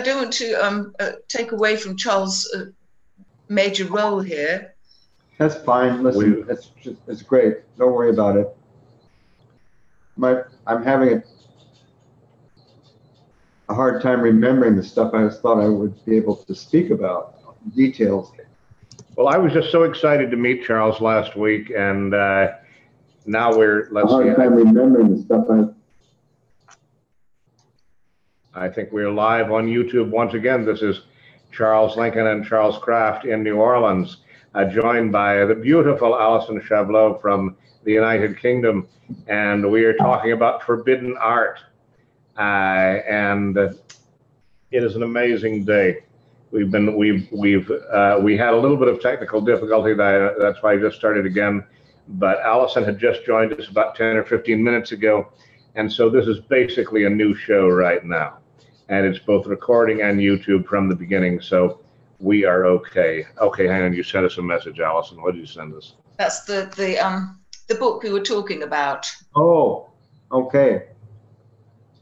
don't want to take away from Charles' major role here. That's fine. Listen, it's great. Don't worry about it. I'm having a hard time remembering the stuff I thought I would be able to speak about, details. Well, I was just so excited to meet Charles last week, and now we're, let's see. A hard time remembering the stuff I think we're live on YouTube once again. This is Charles Lincoln and Charles Krafft in New Orleans, joined by the beautiful Alison Chabloz from the United Kingdom, and we are talking about forbidden art. And it is an amazing day. We had a little bit of technical difficulty. That's why I just started again. But Alison had just joined us about 10 or 15 minutes ago, and so this is basically a new show right now. And it's both recording and YouTube from the beginning, so we are okay. Okay, hang on, you sent us a message, Alison. What did you send us? That's the book we were talking about. Oh, okay.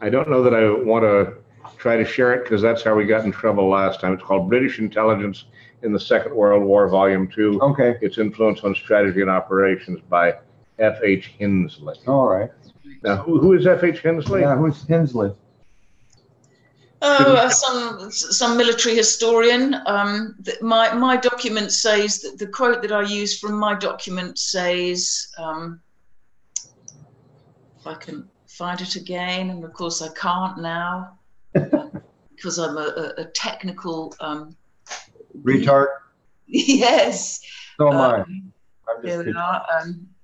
I don't know that I want to try to share it because that's how we got in trouble last time. It's called British Intelligence in the Second World War, Volume 2. Okay. Its Influence on Strategy and Operations by F.H. Hensley. All right. Now, who is F.H. Hensley? Yeah, who's Hensley? Some military historian. My document says that the quote that I use from my document says, if I can find it again, and of course I can't now because I'm a technical retard. Yes. So am I. There we are.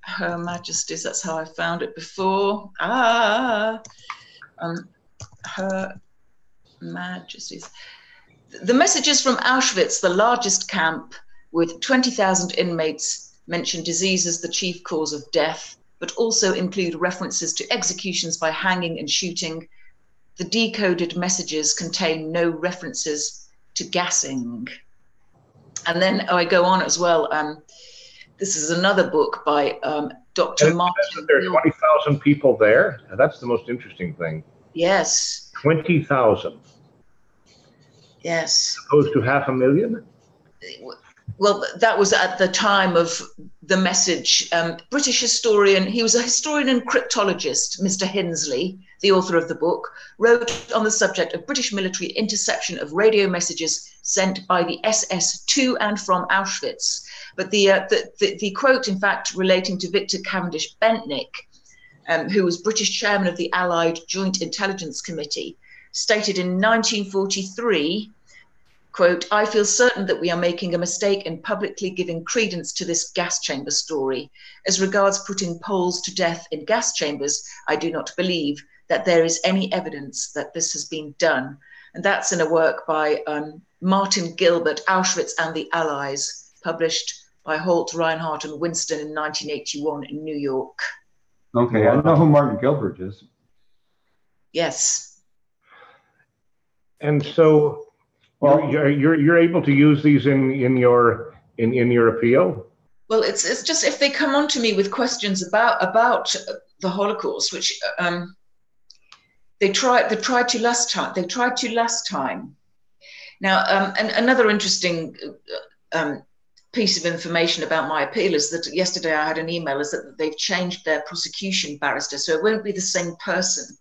Her Majesty's. That's how I found it before. Her Majesty's. The messages from Auschwitz, the largest camp with 20,000 inmates, mention disease as the chief cause of death, but also include references to executions by hanging and shooting. The decoded messages contain no references to gassing. And then I go on as well. This is another book by Dr. Martin. There are 20,000 people there. That's the most interesting thing. Yes. 20,000. Yes. Opposed to 500,000? Well, that was at the time of the message. British historian, he was a historian and cryptologist, Mr. Hensley, the author of the book, wrote on the subject of British military interception of radio messages sent by the SS to and from Auschwitz. But the quote, in fact, relating to Victor Cavendish Bentnick, who was British chairman of the Allied Joint Intelligence Committee, stated in 1943, quote, "I feel certain that we are making a mistake in publicly giving credence to this gas chamber story. As regards putting Poles to death in gas chambers, I do not believe that there is any evidence that this has been done." And that's in a work by Martin Gilbert, Auschwitz and the Allies, published by Holt, Reinhardt and Winston in 1981 in New York. Okay, I know who Martin Gilbert is. Yes. And so you're able to use these in your appeal? Well, it's just if they come on to me with questions about the Holocaust, which they tried to last time. Now, and another interesting piece of information about my appeal is that yesterday I had an email is that they've changed their prosecution barrister, so it won't be the same person.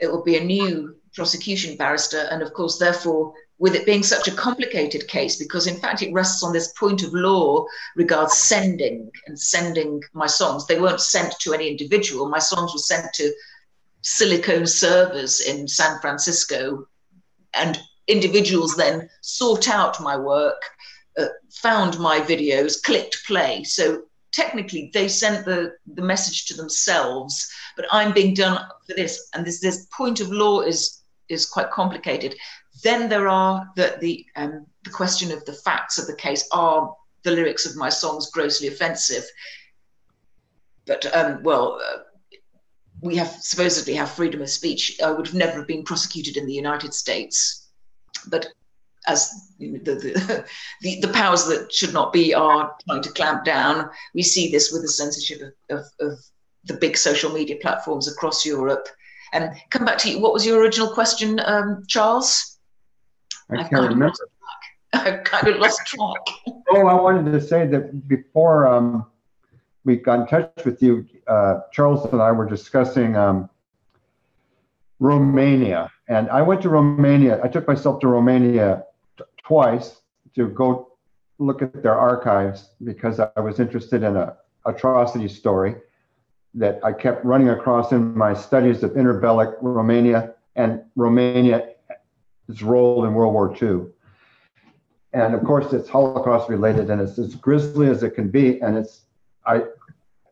It will be a new prosecution barrister, and of course, therefore, with it being such a complicated case, because in fact it rests on this point of law regards sending my songs. They weren't sent to any individual. My songs were sent to silicone servers in San Francisco, and individuals then sought out my work, found my videos, clicked play. So technically they sent the message to themselves, but I'm being done for this, and this point of law is quite complicated. Then there are the question of the facts of the case. Are the lyrics of my songs grossly offensive? But we supposedly have freedom of speech. I would have never been prosecuted in the United States, but as the powers that should not be are trying to clamp down. We see this with the censorship of the big social media platforms across Europe. Come back to you. What was your original question, Charles? I can't remember. I've kind of lost track. Oh, I wanted to say that before we got in touch with you, Charles and I were discussing Romania. And I went to Romania. I took myself to Romania twice to go look at their archives because I was interested in a atrocity story that I kept running across in my studies of interbellic Romania and Romania's role in World War II. And of course, it's Holocaust related and it's as grisly as it can be. And I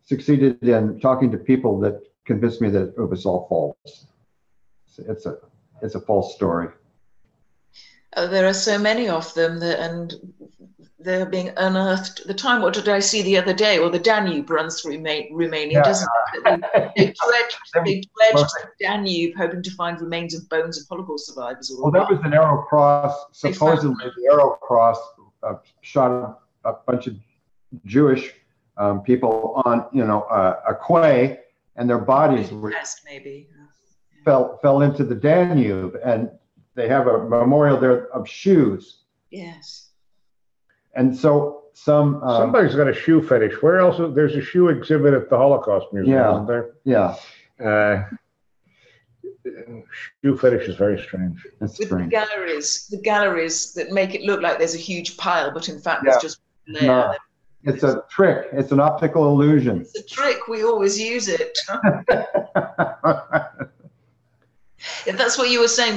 succeeded in talking to people that convinced me that it was all false. It's a false story. There are so many of them and they're being unearthed. What did I see the other day? Well, the Danube runs through Romania, doesn't it? They dredged the Danube, hoping to find remains of bones of Holocaust survivors. Well, that was an Arrow Cross. Supposedly, the Arrow Cross shot a bunch of Jewish people on, a quay, and their bodies fell into the Danube, and they have a memorial there of shoes. Yes. And so somebody's got a shoe fetish. Where else? There's a shoe exhibit at the Holocaust Museum, isn't there? Yeah. Shoe fetish is very strange. With the galleries that make it look like there's a huge pile, but in fact there's just one layer. No, it's a trick. It's an optical illusion. It's a trick. We always use it. If that's what you were saying,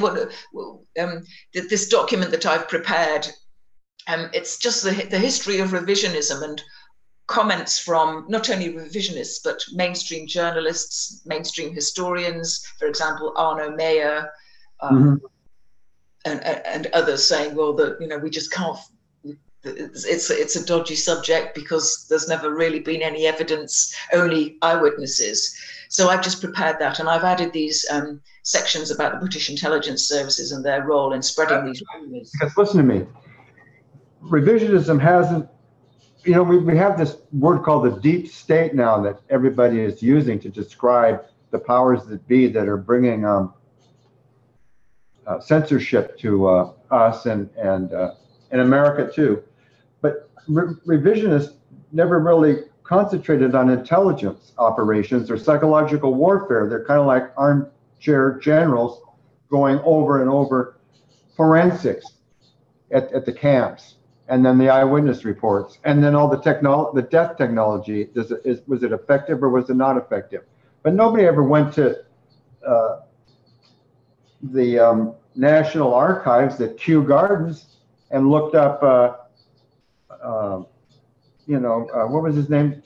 this document that I've prepared, it's just the history of revisionism and comments from not only revisionists, but mainstream journalists, mainstream historians, for example, Arno Meyer, and others saying, well, we just can't, it's a dodgy subject because there's never really been any evidence, only eyewitnesses. So I've just prepared that, and I've added these sections about the British intelligence services and their role in spreading these rumors. Because listen to me, revisionism hasn't, we have this word called the deep state now that everybody is using to describe the powers that be that are bringing censorship to us and in America too. But revisionists never really concentrated on intelligence operations or psychological warfare. They're kind of like armchair generals going over and over forensics at the camps, and then the eyewitness reports, and then all the death technology. Was it effective or was it not effective? But nobody ever went to the National Archives at Kew Gardens and looked up what was his name?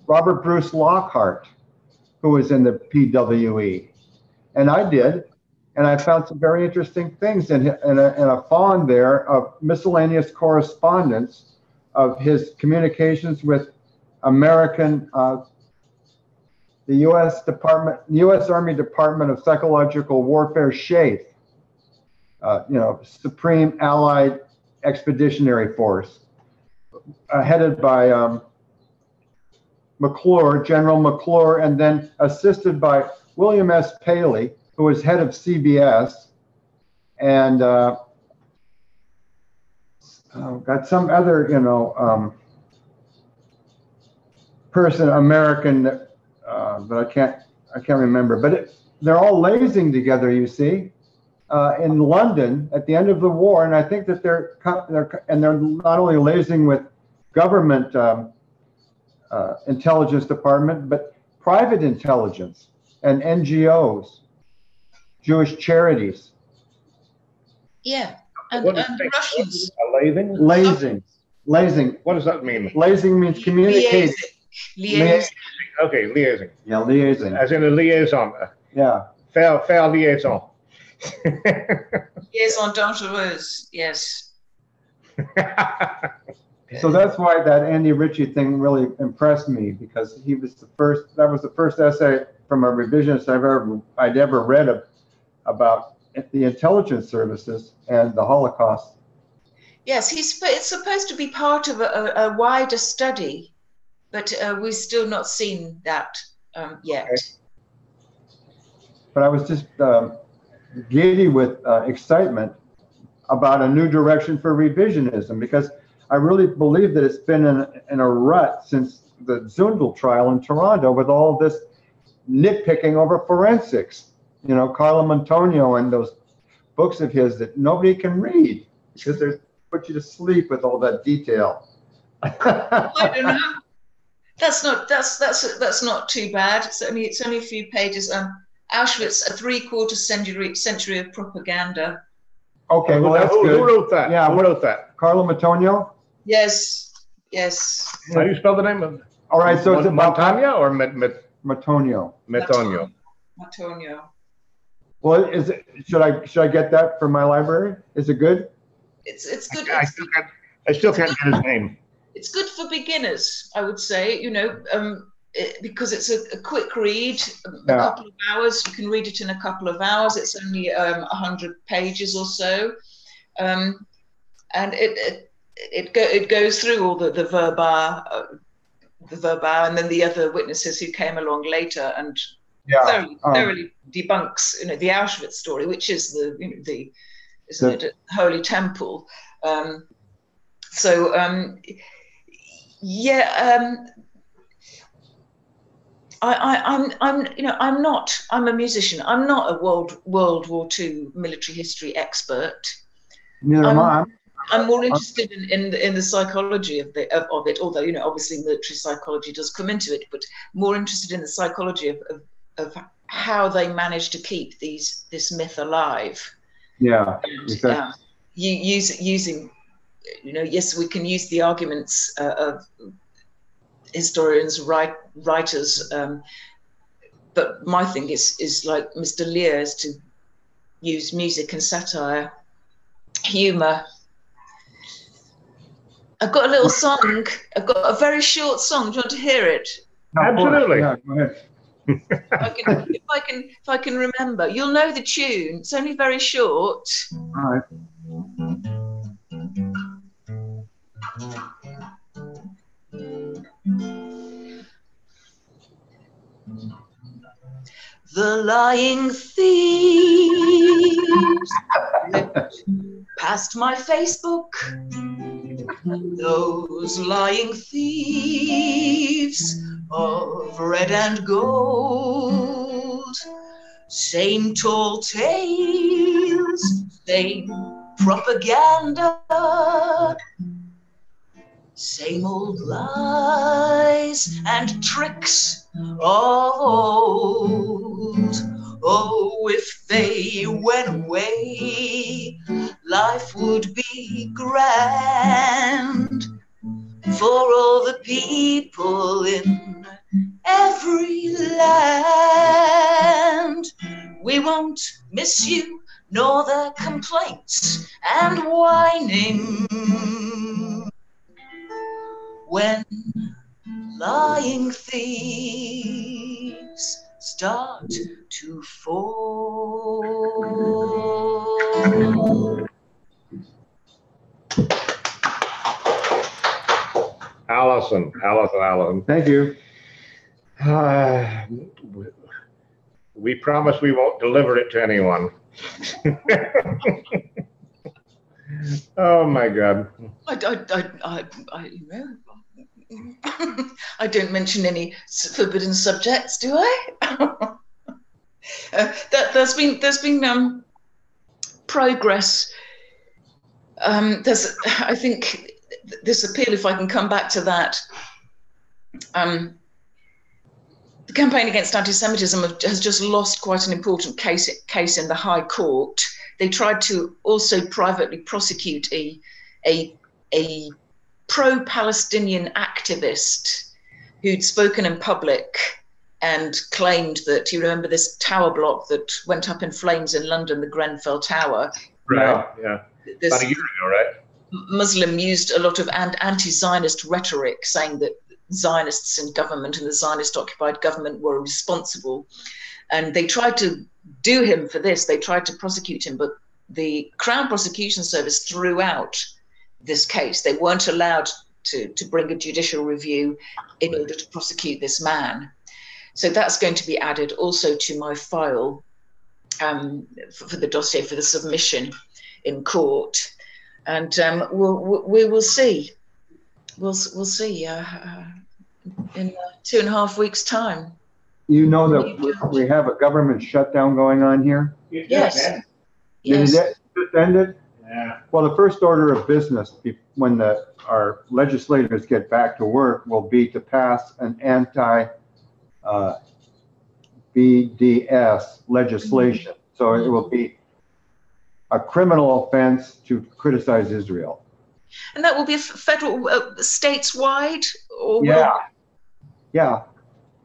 Robert Bruce Lockhart, who was in the PWE. And I did, and I found some very interesting things in a fond there of miscellaneous correspondence of his communications with American, the U.S. Army Department of Psychological Warfare, SHAEF, Supreme Allied Expeditionary Force, headed by McClure, General McClure, and then assisted by William S. Paley, who was head of CBS, and got some other, person, American, but I can't remember. But they're all lazing together, you see, in London at the end of the war, and I think that they're not only lazing with government intelligence department, but private intelligence and NGOs, Jewish charities. Yeah, and Russians. Lazing. What does that mean? Lazing means communicating. Liaising. Okay, liaising. Yeah, liaising. As in a liaison. Yeah. Fair liaison. Liaison dangereuse, yes. So that's why that Andy Ritchie thing really impressed me, because that was the first essay from a revisionist I'd ever read about the intelligence services and the Holocaust. Yes, it's supposed to be part of a wider study, but we've still not seen that yet. but I was just giddy with excitement about a new direction for revisionism, because I really believe that it's been in a rut since the Zundel trial in Toronto, with all this nitpicking over forensics. You know, Carlo Antonio and those books of his that nobody can read because they put you to sleep with all that detail. I don't know. That's not too bad. It's only a few pages. Auschwitz, a 3/4 century of propaganda. Okay, well, that's good. Who wrote that? Yeah, who wrote that? Carlo Antonio? Yes. How do you spell the name of it? All right, so it's about Montaigne or Matonio. Metonio? Matonio. Well, is it? Should I get that for my library? Is it good? It's good. I still can't get his name. It's good for beginners, I would say. You know, because it's a quick read, a couple of hours. You can read it in a couple of hours. It's only 100 pages or so, and it goes through all the verba, and then the other witnesses who came along later, and thoroughly debunks, you know, the Auschwitz story, which is the Holy Temple. I'm a musician. I'm not a World War II military history expert. Neither am I. I'm more interested in the psychology of it, although, you know, obviously military psychology does come into it, but more interested in the psychology of how they managed to keep this myth alive. Yeah. And, exactly. Using, you know, yes, we can use the arguments of historians, writers, but my thing is like Mr. Lear, is to use music and satire, humour. I've got a little song. I've got a very short song. Do you want to hear it? Absolutely. Yeah, go ahead. If I can remember, you'll know the tune. It's only very short. All right. The lying thieves past my Facebook. Those lying thieves of red and gold, same tall tales, same propaganda, same old lies and tricks of old. Oh, if they went away, life would be grand for all the people in every land. We won't miss you, nor their complaints and whining, when lying thieves start to fall. Alison. Thank you. We promise we won't deliver it to anyone. Oh my God. I don't mention any forbidden subjects, do I? There's been progress. I think this appeal, if I can come back to that, the campaign against anti-Semitism has just lost quite an important case in the High Court. They tried to also privately prosecute a pro-Palestinian activist who'd spoken in public and claimed that, you remember this tower block that went up in flames in London, the Grenfell Tower? Right, yeah. About a year ago, right? Muslim used a lot of anti-Zionist rhetoric, saying that Zionists in government and the Zionist-occupied government were responsible. And they tried to do him for this. They tried to prosecute him, but the Crown Prosecution Service threw out this case. They weren't allowed to bring a judicial review in order to prosecute this man. So that's going to be added also to my file for the dossier, for the submission in court, and we will see. We'll see in 2.5 weeks' time. You know that we have a government shutdown going on here? Yes. Did it just ended? Yeah. Well, the first order of business when our legislators get back to work will be to pass an anti-BDS legislation. So it will be a criminal offense to criticize Israel. And that will be a federal, stateswide? Or yeah.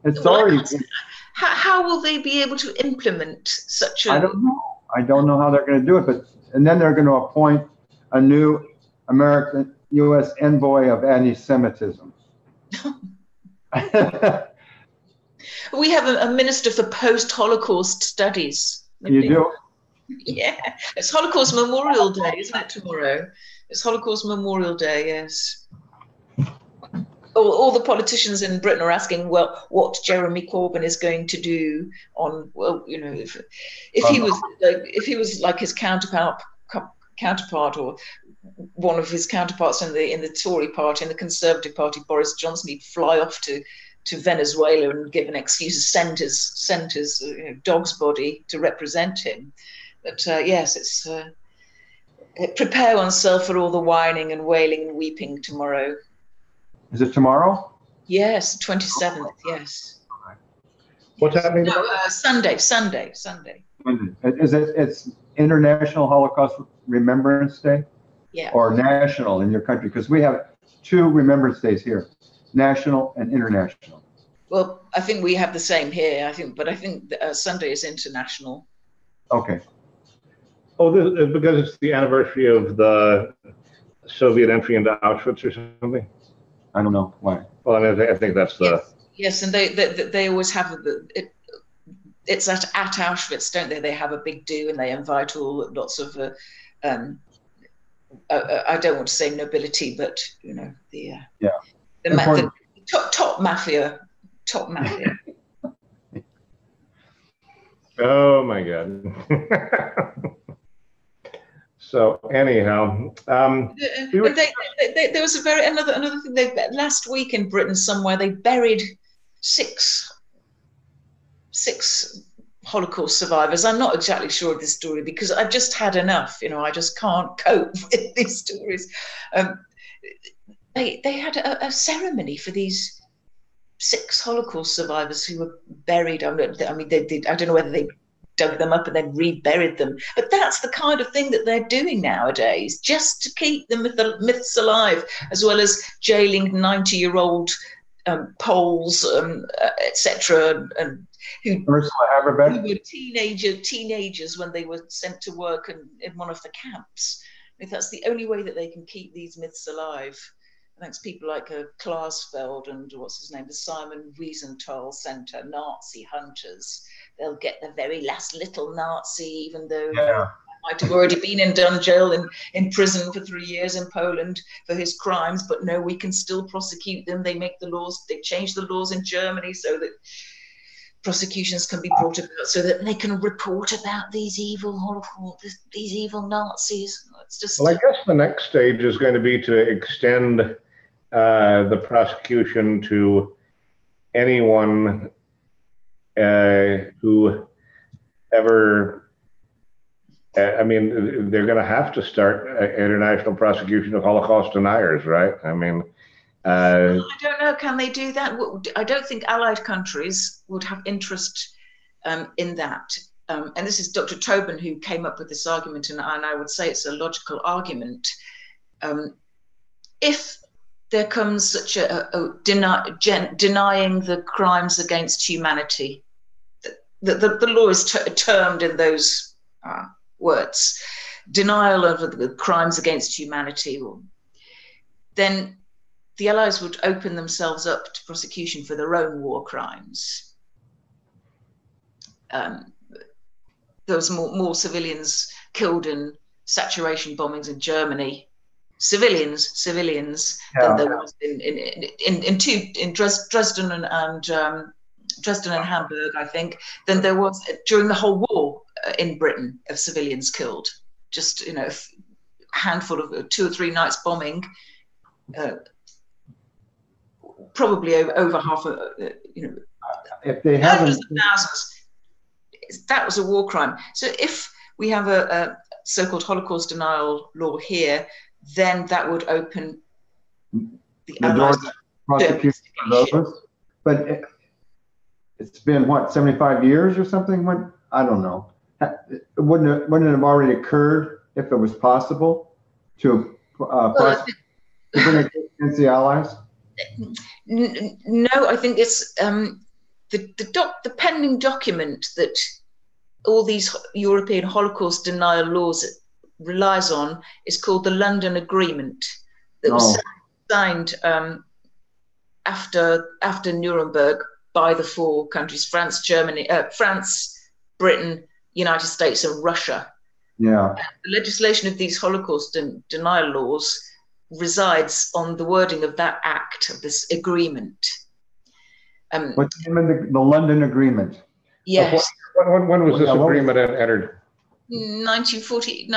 It's already. How will they be able to implement such a? I don't know. I don't know how they're going to do it, and then they're going to appoint a new American U.S. envoy of anti-Semitism. We have a minister for post-Holocaust studies. You do? Yeah, it's Holocaust Memorial Day, isn't it, tomorrow? It's Holocaust Memorial Day, yes. All the politicians in Britain are asking, well, what Jeremy Corbyn is going to do on, well, you know, if he was like his counterpart or one of his counterparts in the Tory party, in the Conservative Party, Boris Johnson, he'd fly off to Venezuela and give an excuse, send his dog's body to represent him. But yes, it's prepare oneself for all the whining and wailing and weeping tomorrow. Is it tomorrow? Yes, 27th, yes. What's happening? No, Sunday. Is it? It's International Holocaust Remembrance Day? Yeah. Or national in your country? Because we have 2 Remembrance Days here, national and international. Well, I think we have the same here. But I think Sunday is international. Okay. Oh, because it's the anniversary of the Soviet entry into Auschwitz or something. I don't know why. Well, I mean, I think that's the. Yes, and they always have it's at Auschwitz, don't they? They have a big do, and they invite lots of. I don't want to say nobility, but you know the top mafia. Oh my God. So anyhow, there was another thing. Last week in Britain somewhere they buried six Holocaust survivors. I'm not exactly sure of this story because I've just had enough. You know, I just can't cope with these stories. They had a ceremony for these 6 Holocaust survivors who were buried. I mean, I don't know whether they dug them up and then reburied them. But that's the kind of thing that they're doing nowadays, just to keep the myths alive, as well as jailing 90-year-old Poles, etc., and who were teenagers when they were sent to work in one of the camps. If that's the only way that they can keep these myths alive. Thanks people like Klarsfeld and what's his name, the Simon Wiesenthal Center, Nazi hunters. They'll get the very last little Nazi, even though he might have already been done jail in prison for 3 years in Poland for his crimes. But no, we can still prosecute them. They make the laws, they change the laws in Germany so that prosecutions can be brought about, so that they can report about these evil Nazis. It's just. Well, I guess the next stage is going to be to extend the prosecution to anyone who ever, I mean, they're going to have to start international prosecution of Holocaust deniers, right? I mean, I don't know, can they do that? I don't think Allied countries would have interest in that. And this is Dr. Tobin who came up with this argument, and I would say it's a logical argument. If there comes such a denying the crimes against humanity, the law is termed in those words, denial of the crimes against humanity, then the Allies would open themselves up to prosecution for their own war crimes. There was more civilians killed in saturation bombings in Germany, civilians, than there was in Dresden and Dresden and Hamburg, I think, than there was during the whole war in Britain of civilians killed. Just, a handful of 2 or 3 nights bombing, probably over half if they hundreds haven't, of thousands. That was a war crime. So if we have a so-called Holocaust denial law here, then that would open the Allies prosecution for those. But it's been what, 75 years or something? I don't know. Wouldn't it have already occurred if it was possible to bring it against the Allies? No, I think it's the pending document that all these European Holocaust denial laws relies on is called the London Agreement, that was signed after Nuremberg by the 4 countries: France, Britain, United States, and Russia. Yeah. The legislation of these Holocaust denial laws resides on the wording of that act, of this agreement. What's the name of the London Agreement? Yes. When was this agreement entered? 1940.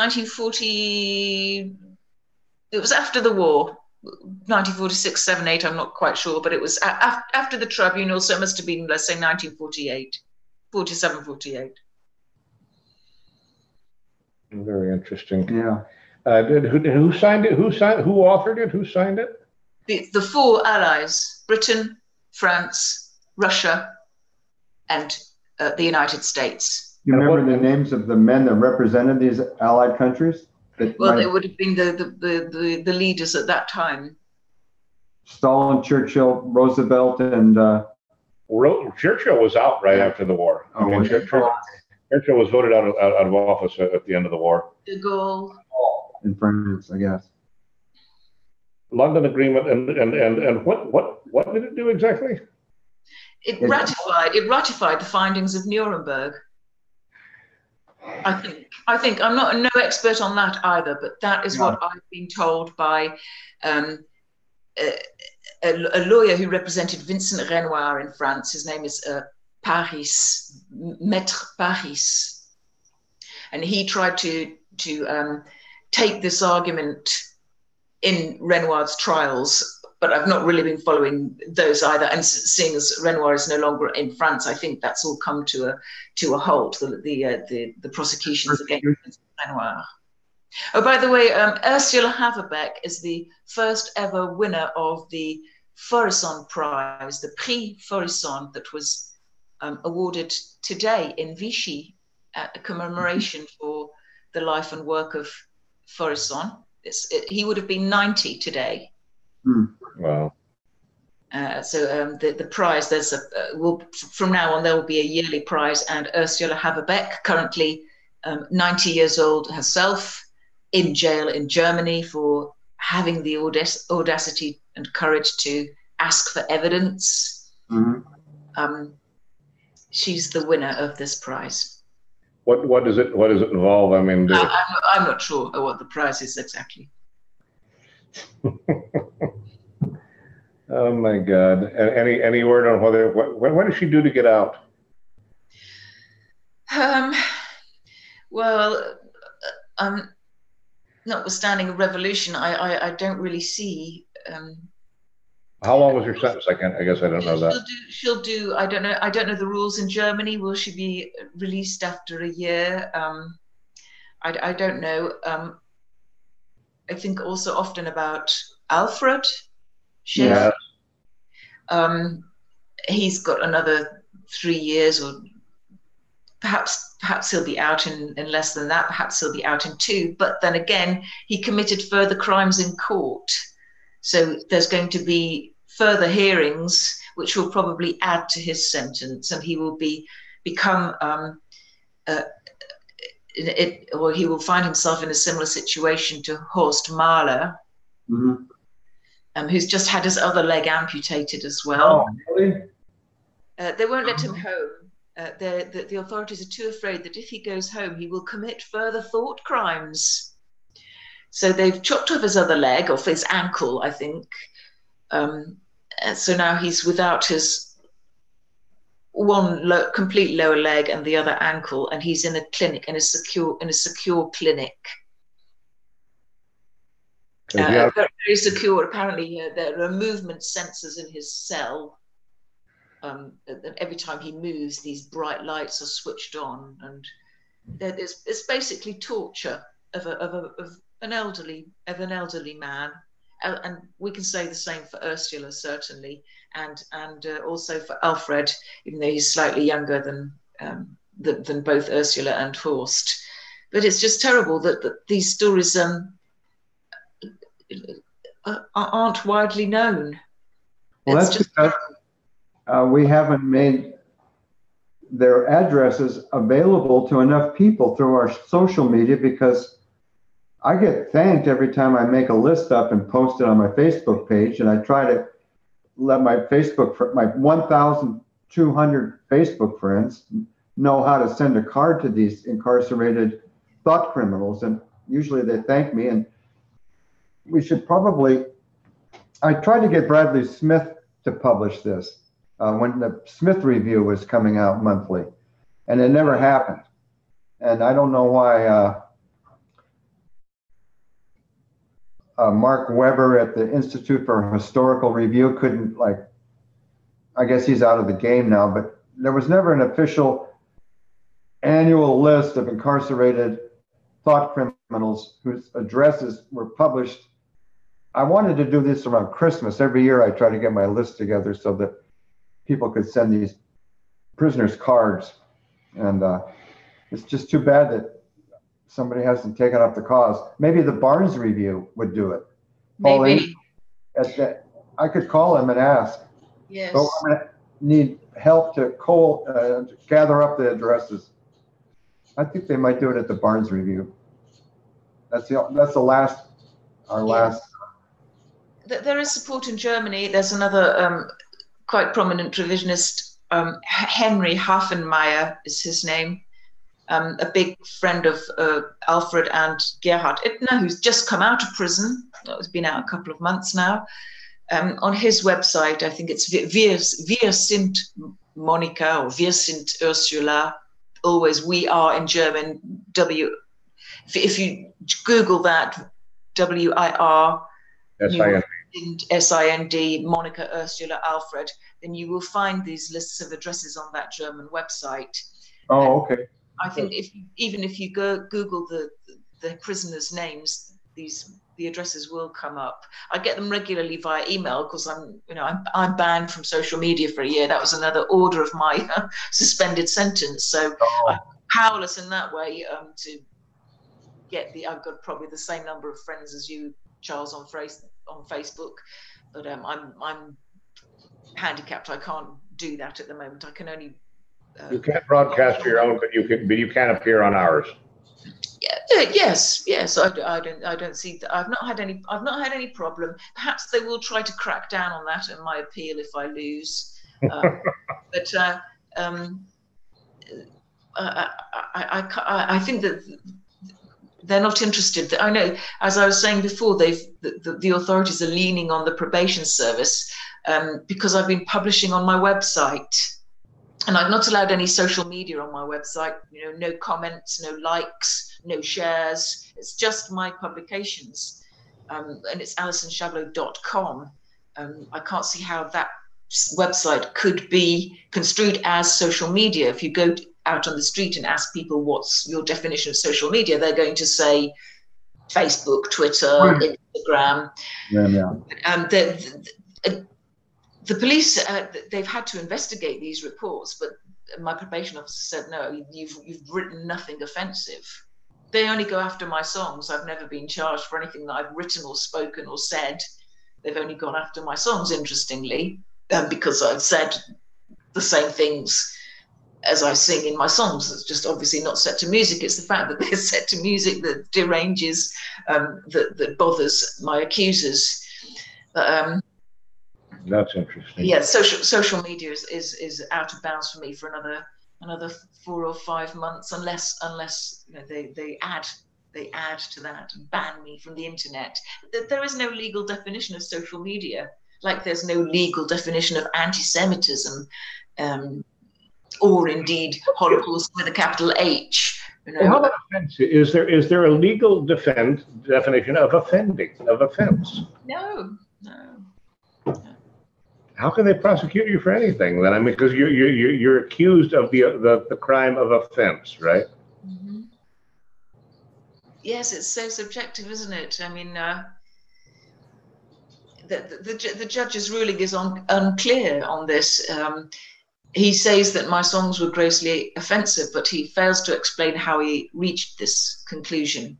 It was after the war, 1946, 7, 8. I'm not quite sure, but it was after the tribunal, so it must have been, let's say, 1948, 47, 48. Very interesting. Yeah. Who signed it? Who authored it? Who signed it? The 4 allies: Britain, France, Russia, and the United States. You remember the names of the men that represented these allied countries? Well, they would have been the leaders at that time. Stalin, Churchill, Roosevelt, and Churchill was out right after the war. Churchill was voted out of office at the end of the war. De Gaulle. In France, I guess. London Agreement, and what did it do exactly? It ratified the findings of Nuremberg. I think I'm not no expert on that either, but that is what I've been told by a lawyer who represented Vincent Renoir in France. His name is Paris, Maître Paris, and he tried to take this argument in Renoir's trials, but I've not really been following those either. And seeing as Renoir is no longer in France, I think that's all come to a halt. The prosecutions against Renoir. Oh, by the way, Ursula Haverbeck is the first ever winner of the Faurisson Prize, the Prix Faurisson, that was awarded today in Vichy at a commemoration for the life and work of Faurisson. He would have been 90 today. Wow. So the prize, from now on, there will be a yearly prize, and Ursula Haverbeck, currently 90 years old herself, in jail in Germany for having the audacity and courage to ask for evidence. She's the winner of this prize. What does it involve? I mean, I'm not sure what the prize is exactly. Oh my God! Any word on what does she do to get out? Well, notwithstanding a revolution, I don't really see. How long was her sentence? I guess I don't know that. She'll do. I don't know the rules in Germany. Will she be released after a year? I don't know. I think also often about Alfred. Yeah. He's got another 3 years, or perhaps he'll be out in less than that. Perhaps he'll be out in 2. But then again, he committed further crimes in court. So there's going to be further hearings, which will probably add to his sentence, and he will become or he will find himself in a similar situation to Horst Mahler, who's just had his other leg amputated as well. Oh, really? They won't let him home. The authorities are too afraid that if he goes home, he will commit further thought crimes. So they've chopped off his other leg, off his ankle, I think. So now he's without one complete lower leg and the other ankle, and he's in a clinic, in a secure clinic. Very secure. Apparently, there are movement sensors in his cell. Every time he moves, these bright lights are switched on, and it's basically torture of an elderly man. And we can say the same for Ursula, certainly, and also for Alfred, even though he's slightly younger than both Ursula and Horst. But it's just terrible that these stories aren't widely known. Well, that's just because we haven't made their addresses available to enough people through our social media, because I get thanked every time I make a list up and post it on my Facebook page, and I try to let my 1,200 Facebook friends know how to send a card to these incarcerated thought criminals, and usually they thank me. And we should probably, I tried to get Bradley Smith to publish this when the Smith Review was coming out monthly, and it never happened. And I don't know why Mark Weber at the Institute for Historical Review couldn't, I guess he's out of the game now, but there was never an official annual list of incarcerated thought criminals whose addresses were published. I wanted to do this around Christmas. Every year I try to get my list together so that people could send these prisoners cards. And it's just too bad that somebody hasn't taken up the cause. Maybe the Barnes Review would do it. Maybe. I could call him and ask. Yes. So I'm going to need help to gather up the addresses. I think they might do it at the Barnes Review. That's the last. There is support in Germany. There's another quite prominent revisionist, Henry Hafenmeyer is his name. A big friend of Alfred and Gerhard Ittner, who's just come out of prison. He's been out a couple of months now. On his website, I think it's Wir sind Monika, or Wir sind Ursula. Always we are in German. If you Google that, WIR-SIND, Monica, Ursula, Alfred, then you will find these lists of addresses on that German website. Oh, okay. I think even if you Google the prisoners' names, the addresses will come up. I get them regularly via email because I'm banned from social media for a year. That was another order of my suspended sentence. So I'm powerless in that way to get I've got probably the same number of friends as you, Charles, on Facebook, but I'm handicapped. I can't do that at the moment. I can only. You can't broadcast your own, but you can appear on ours. Yes. I don't see that. I've not had any problem. Perhaps they will try to crack down on that in my appeal if I lose. But I think that they're not interested. I know, as I was saying before, the authorities are leaning on the probation service because I've been publishing on my website. And I've not allowed any social media on my website, no comments, no likes, no shares. It's just my publications. And it's AlisonChabloz.com. I can't see how that website could be construed as social media. If you go out on the street and ask people what's your definition of social media, they're going to say Facebook, Twitter, Instagram. Yeah. The police, they've had to investigate these reports, but my probation officer said, no, you've written nothing offensive. They only go after my songs. I've never been charged for anything that I've written or spoken or said. They've only gone after my songs, interestingly, because I've said the same things as I sing in my songs. It's just obviously not set to music. It's the fact that they're set to music that deranges, that bothers my accusers. That's interesting. Yeah, social media is out of bounds for me for another 4 or 5 months, unless they add to that and ban me from the internet. There is no legal definition of social media, like there's no legal definition of anti-Semitism. or indeed Holocaust with a capital H. You know. Well, how about offense? Is there a legal definition of offense? No. How can they prosecute you for anything then? I mean, because you're accused of the crime of offense, right? Mm-hmm. Yes, it's so subjective, isn't it? I mean, the judge's ruling is unclear on this. He says that my songs were grossly offensive, but he fails to explain how he reached this conclusion.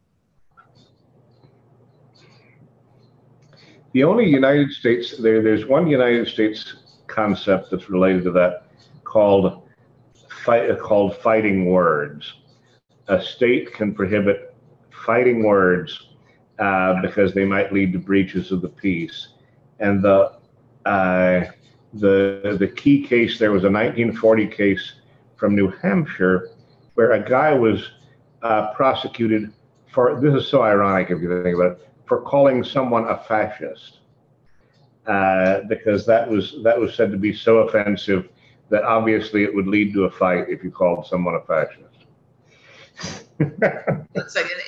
The only United States, there's one United States concept that's related to that called fighting words. A state can prohibit fighting words because they might lead to breaches of the peace. And the key case, there was a 1940 case from New Hampshire where a guy was prosecuted for, this is so ironic if you think about it, for calling someone a fascist, because that was said to be so offensive that obviously it would lead to a fight if you called someone a fascist. It's like an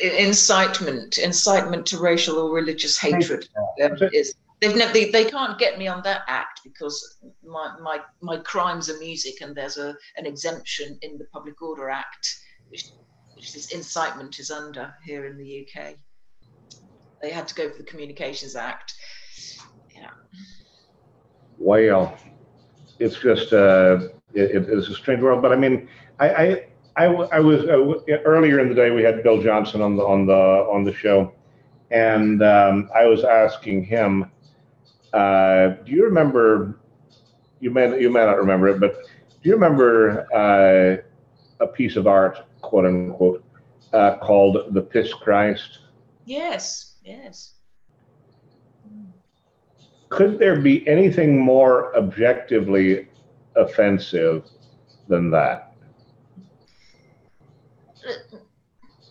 incitement to racial or religious hatred. They can't get me on that act because my crimes are music, and there's an exemption in the Public Order Act, which this incitement is under here in the UK. They had to go for the Communications Act. Yeah. Well, it's just it's a strange world. But I mean, I was earlier in the day we had Bill Johnson on the show, and I was asking him, do you remember? You may not remember it, but do you remember a piece of art, quote unquote, called "The Piss Christ"? Yes. Yes. Could there be anything more objectively offensive than that?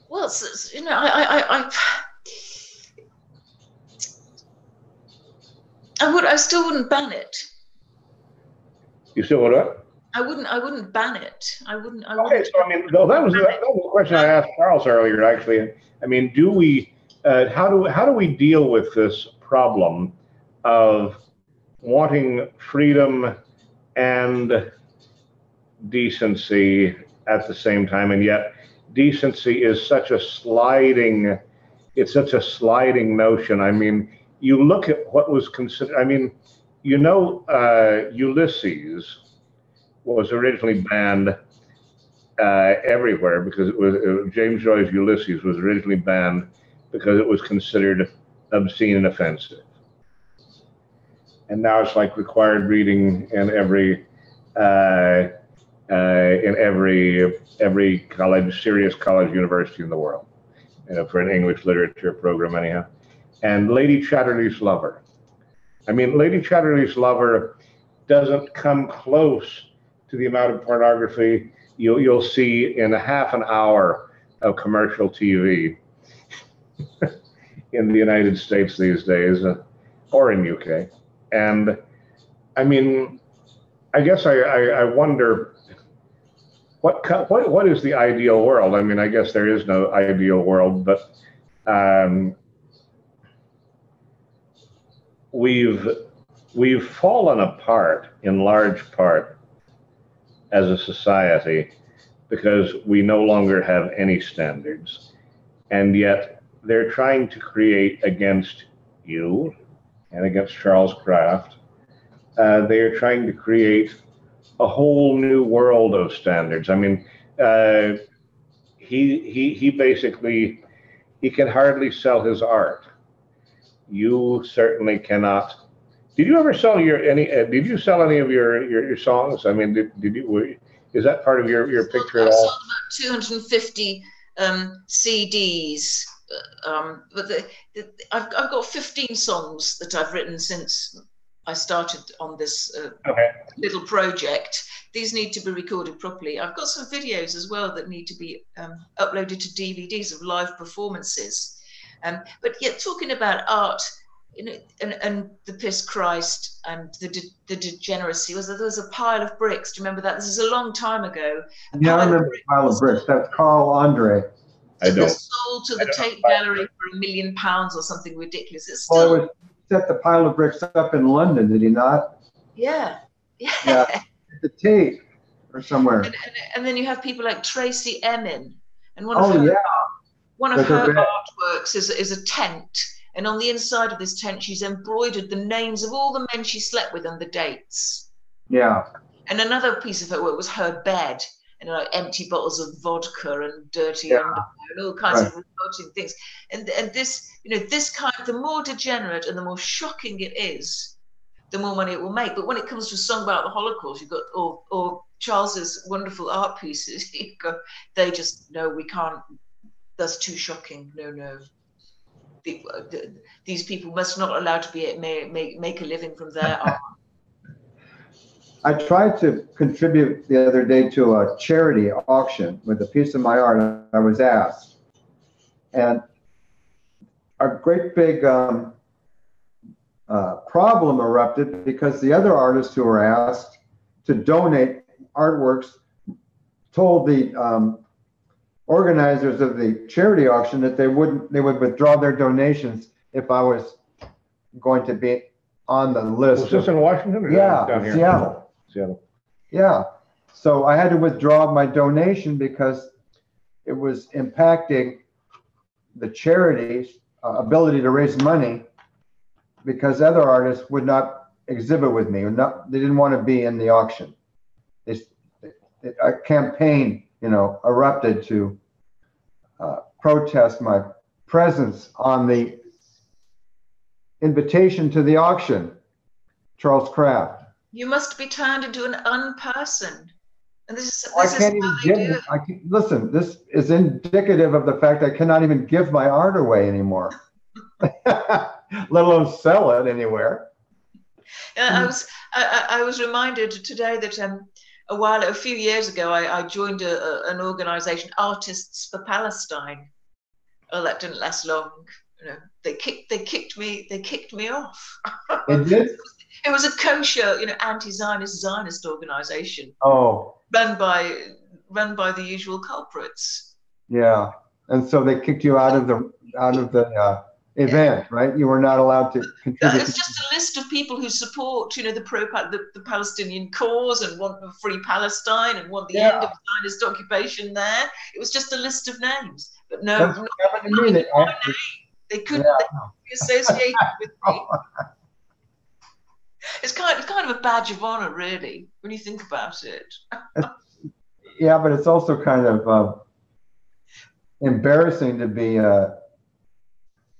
Well, you know, I still wouldn't ban it. You still would what? I wouldn't ban it. I wouldn't. Okay, so I mean, that was the question I asked Charles earlier. Actually, I mean, do we? How do we deal with this problem of wanting freedom and decency at the same time, and yet decency is such a sliding notion. I mean, you look at what was considered. I mean, you know, Ulysses was originally banned everywhere because it was James Joyce's Ulysses was originally banned because it was considered obscene and offensive. And now it's like required reading in every college, serious college university in the world, you know, for an English literature program anyhow. And Lady Chatterley's Lover. I mean, Lady Chatterley's Lover doesn't come close to the amount of pornography you'll see in a half an hour of commercial TV in the United States these days, or in UK. And I mean, I guess I wonder what is the ideal world? I mean, I guess there is no ideal world, but we've fallen apart in large part as a society because we no longer have any standards, and yet they're trying to create against you and against Charles Krafft. They are trying to create a whole new world of standards. I mean, he basically, he can hardly sell his art. You certainly cannot. Did you ever sell did you sell any of your songs? I mean, did you, is that part of your picture at all? I sold about 250 CDs, but I've got 15 songs that I've written since I started on this little project. These need to be recorded properly. I've got some videos as well that need to be uploaded to DVDs of live performances. But yet, talking about art you know, and the Piss Christ and the Degeneracy. There was a pile of bricks. Do you remember that? This is a long time ago. Yeah, I remember the pile of bricks. That's Carl Andre. I don't. Sold to the Tate Gallery for £1 million or something ridiculous. It's still. Well, it was set the pile of bricks up in London, did he not? Yeah. The Tate or somewhere. And then you have people like Tracy Emin, and one of her artworks is a tent, and on the inside of this tent she's embroidered the names of all the men she slept with and the dates. Yeah. And another piece of her work was her bed, and like empty bottles of vodka and dirty underwear and all kinds of revolting things. And this, you know, this kind, the more degenerate and the more shocking it is, the more money it will make. But when it comes to a song about the Holocaust, you've got or Charles's wonderful art pieces, they just, no, we can't. That's too shocking. No. These people must not allowed to be make a living from their art. I tried to contribute the other day to a charity auction with a piece of my art. I was asked, and a great big problem erupted because the other artists who were asked to donate artworks told the organizers of the charity auction that they would withdraw their donations if I was going to be on the list. Was this in Washington or down here? Seattle. Yeah. So I had to withdraw my donation because it was impacting the charity's ability to raise money, because other artists would not exhibit with me, they didn't want to be in the auction. A campaign, erupted to protest my presence on the invitation to the auction. Charles Krafft. You must be turned into an unperson. And this listen, this is indicative of the fact I cannot even give my art away anymore, let alone sell it anywhere. I was reminded today that a few years ago, I joined an organization, Artists for Palestine. Oh, that didn't last long. They kicked me off. It did? It was a kosher, anti-Zionist organization. Oh. Run by the usual culprits. Yeah, and so they kicked you out of the event, right? You were not allowed to contribute. It's just a list of people who support, the Palestinian cause and want a free Palestine and want the end of Zionist occupation there. It was just a list of names, but they couldn't be associated with me. It's kind of a badge of honor, really, when you think about it. Yeah, but it's also kind of embarrassing to be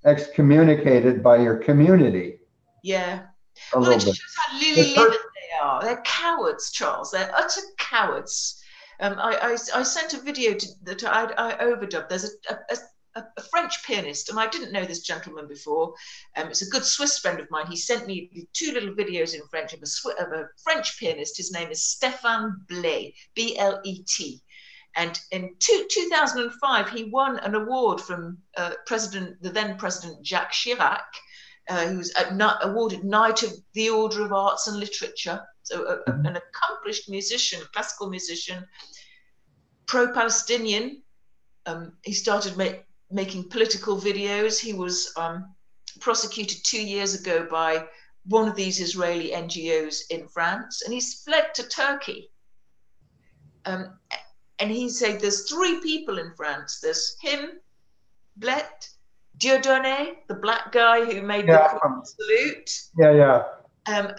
excommunicated by your community. Yeah. It shows how lily-livered they are. They're cowards, Charles. They're utter cowards. I sent a video that I overdubbed. There's a French pianist, and I didn't know this gentleman before. It's a good Swiss friend of mine. He sent me 2 little videos in French of a French pianist. His name is Stéphane Blet, B-L-E-T. And in 2005, he won an award from the then President Jacques Chirac. He was awarded Knight of the Order of Arts and Literature. So an accomplished musician, classical musician, pro-Palestinian. He started making political videos. He was prosecuted 2 years ago by one of these Israeli NGOs in France, and he's fled to Turkey. And he said there's 3 people in France. There's him, Blet, Dieudonné, the black guy who made the salute.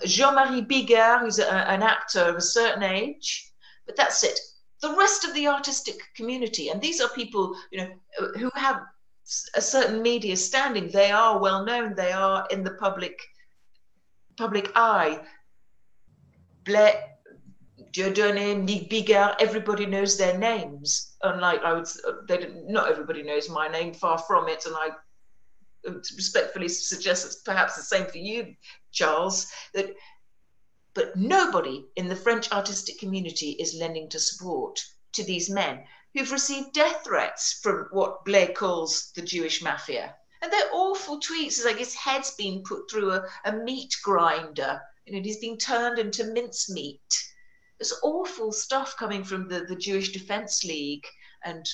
Jean-Marie Bigard, who's an actor of a certain age. But that's it. The rest of the artistic community, and these are people, who have a certain media standing. They are well known. They are in the public eye. Blet, Dieudonné, Bigard, everybody knows their names. Unlike not everybody knows my name, far from it. And I respectfully suggest it's perhaps the same for you, Charles. But nobody in the French artistic community is lending to support to these men who've received death threats from what Blair calls the Jewish mafia. And they're awful tweets. It's like his head's been put through a meat grinder. You know, he's been turned into mincemeat. There's awful stuff coming from the Jewish Defense League. And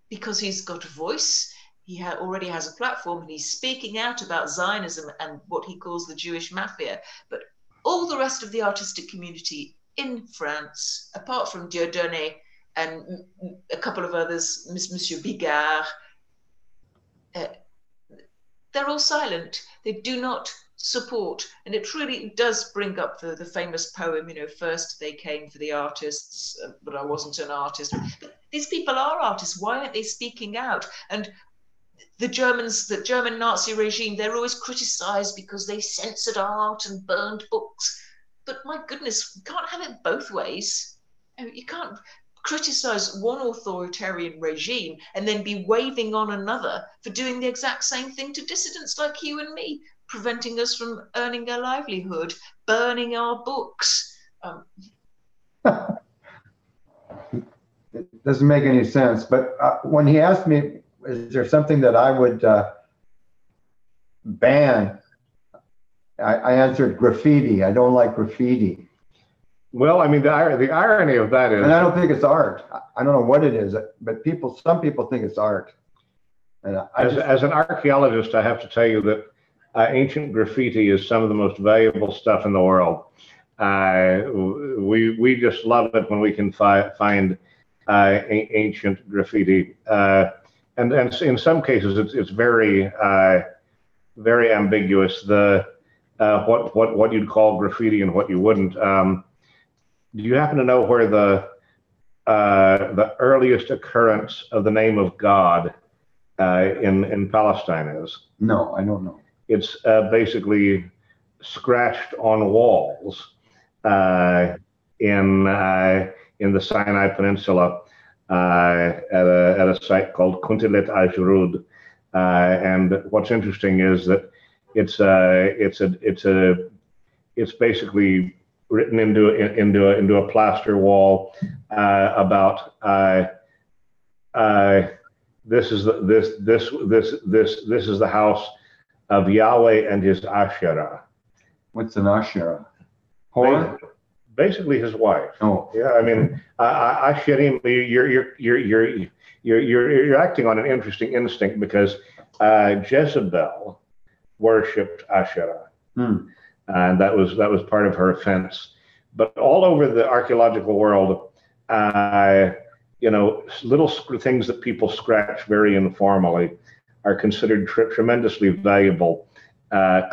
because he's got a voice, he already has a platform, and he's speaking out about Zionism and what he calls the Jewish mafia. But all the rest of the artistic community in France, apart from Dieudonné and a couple of others, Monsieur Bigard, they're all silent. They do not support. And it really does bring up the famous poem, you know, first they came for the artists, but I wasn't an artist. But these people are artists. Why aren't they speaking out? And the German Nazi regime, they're always criticized because they censored art and burned books. But my goodness, you can't have it both ways. You can't criticize one authoritarian regime and then be waving on another for doing the exact same thing to dissidents like you and me, preventing us from earning a livelihood, burning our books. It doesn't make any sense. But when he asked me, is there something that I would ban? I answered graffiti. I don't like graffiti. Well, I mean, the irony of that is, and I don't think it's art. I don't know what it is, but some people think it's art. And as an archaeologist, I have to tell you that ancient graffiti is some of the most valuable stuff in the world. We just love it when we can find ancient graffiti, and in some cases it's very very ambiguous. What you'd call graffiti and what you wouldn't. Do you happen to know where the earliest occurrence of the name of God in Palestine is? No, I don't know. It's basically scratched on walls in the Sinai Peninsula at a site called Kuntilet Ajrud. And what's interesting is that it's basically written into a plaster wall about this is the house of Yahweh and his Asherah. What's an Asherah? Whore? Basically his wife. Oh, yeah. I mean, Asherim. You're acting on an interesting instinct because Jezebel worshipped Asherah. And that was part of her offense. But all over the archaeological world, you know, little things that people scratch very informally are considered tremendously valuable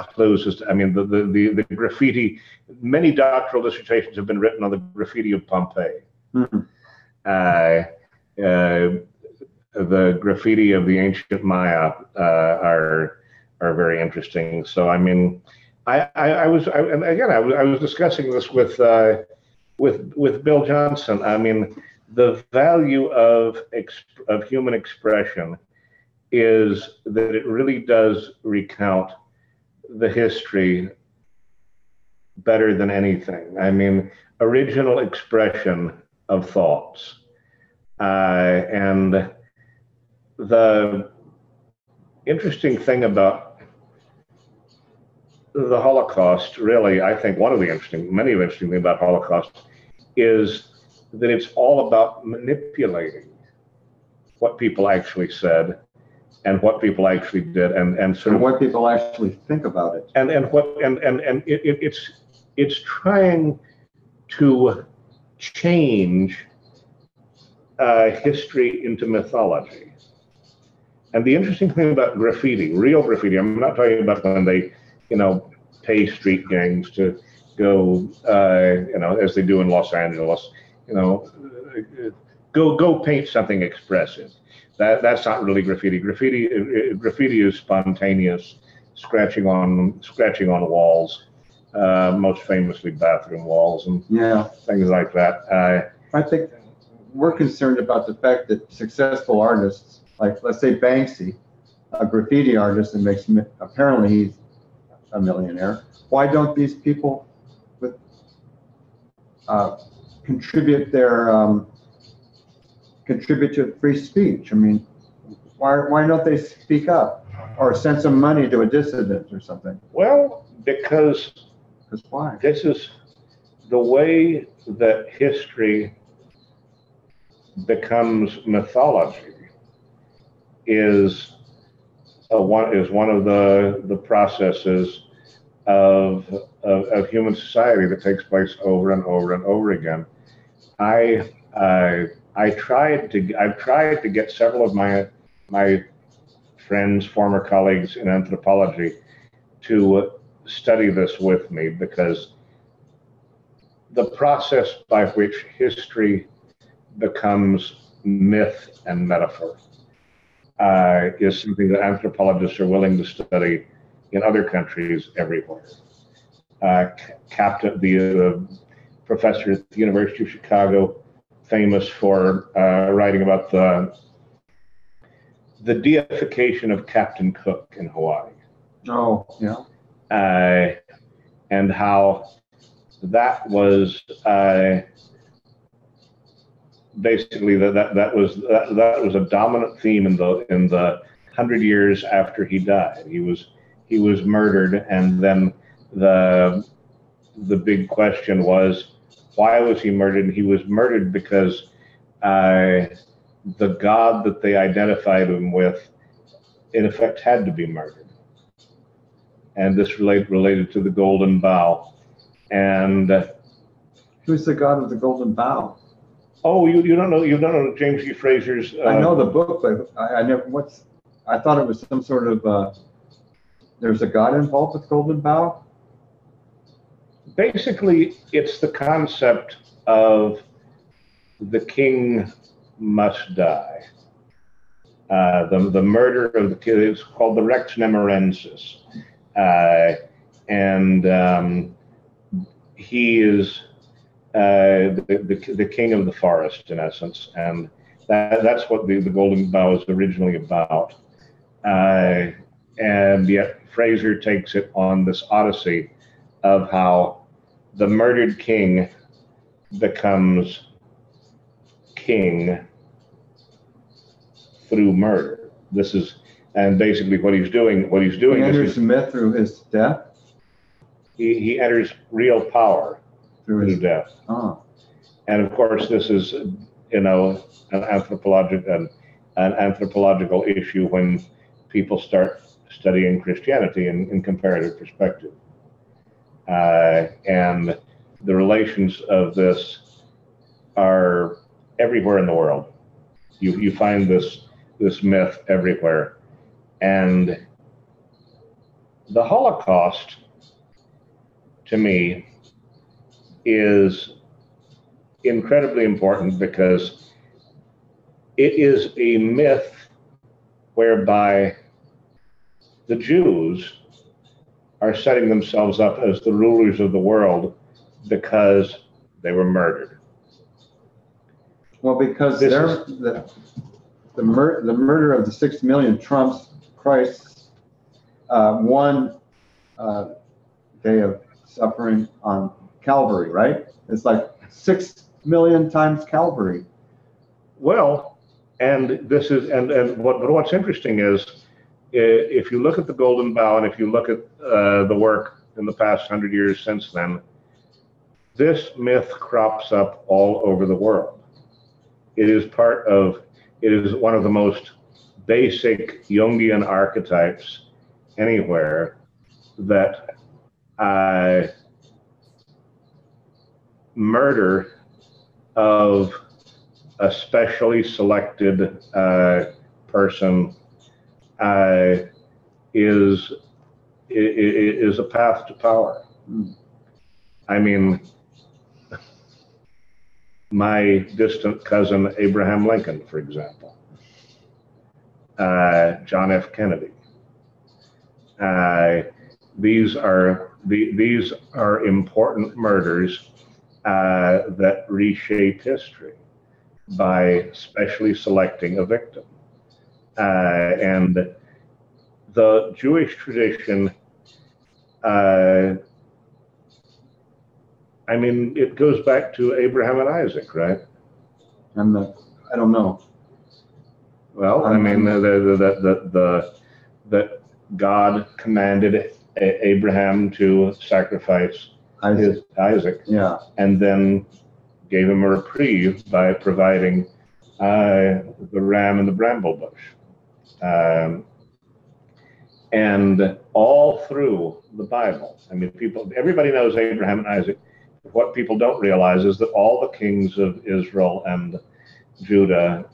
clues. I mean, the graffiti. Many doctoral dissertations have been written on the graffiti of Pompeii. The graffiti of the ancient Maya are very interesting. So I mean. I was discussing this with Bill Johnson. I mean, the value of human expression is that it really does recount the history better than anything. I mean, original expression of thoughts, and the interesting thing about the Holocaust, really, I think many interesting things about Holocaust is that it's all about manipulating what people actually said and what people actually did, and sort of what people actually think about it, and it's trying to change history into mythology. And the interesting thing about graffiti, real graffiti, I'm not talking about when they, you know, pay street gangs to go, you know, as they do in Los Angeles, you know, go paint something expressive. That's not really graffiti. Graffiti is spontaneous, scratching on walls, most famously bathroom walls and things like that. I think we're concerned about the fact that successful artists, like let's say Banksy, a graffiti artist, and apparently he's a millionaire. Why don't these people contribute to free speech? I mean, Why don't they speak up or send some money to a dissident or something? Well, because why? this is the way that history becomes mythology is one of the processes of human society that takes place over and over and over again. I've tried to get several of my friends, former colleagues in anthropology, to study this with me, because the process by which history becomes myth and metaphor is something that anthropologists are willing to study in other countries everywhere. The professor at the University of Chicago, famous for writing about the deification of Captain Cook in Hawaii. Oh, yeah. And how that was basically that was a dominant theme in the 100 years after he died. He was murdered, and then the big question was, why was he murdered? And he was murdered because the god that they identified him with, in effect, had to be murdered. And this related to the Golden Bough. And who's the god of the Golden Bough? Oh, you don't know James E. Fraser's. I know the book, but I never. I thought it was some sort of. There's a god involved with Golden Bough. Basically, it's the concept of the king must die. The murder of the king is called the Rex Nemorensis, and he is the king of the forest, in essence, and that's what the Golden Bough is originally about. And yet Fraser takes it on this odyssey of how the murdered king becomes king through murder. This is, and basically what he's doing. He enters myth through his death. He enters real power through death. Oh. And of course, this is, an anthropological issue when people start studying Christianity in comparative perspective. And the relations of this are everywhere in the world. You find this myth everywhere. And the Holocaust, to me, is incredibly important because it is a myth whereby the Jews are setting themselves up as the rulers of the world because they were murdered. Well, because the murder of the 6 million trumps Christ's one day of suffering on Calvary, right? It's like 6 million times Calvary. Well, and this is, and what's interesting is, if you look at the Golden Bough and if you look at the work in the past 100 years since then, this myth crops up all over the world. It is one of the most basic Jungian archetypes anywhere, that murder of a specially selected person is a path to power. I mean, my distant cousin Abraham Lincoln, for example, John F. Kennedy. These are important murders that reshape history by specially selecting a victim. And the Jewish tradition, I mean, it goes back to Abraham and Isaac, right? I don't know. Well, I mean, that God commanded Abraham to sacrifice Isaac, Yeah. and then gave him a reprieve by providing the ram in the bramble bush. And all through the Bible, I mean, everybody knows Abraham and Isaac. What people don't realize is that all the kings of Israel and Judah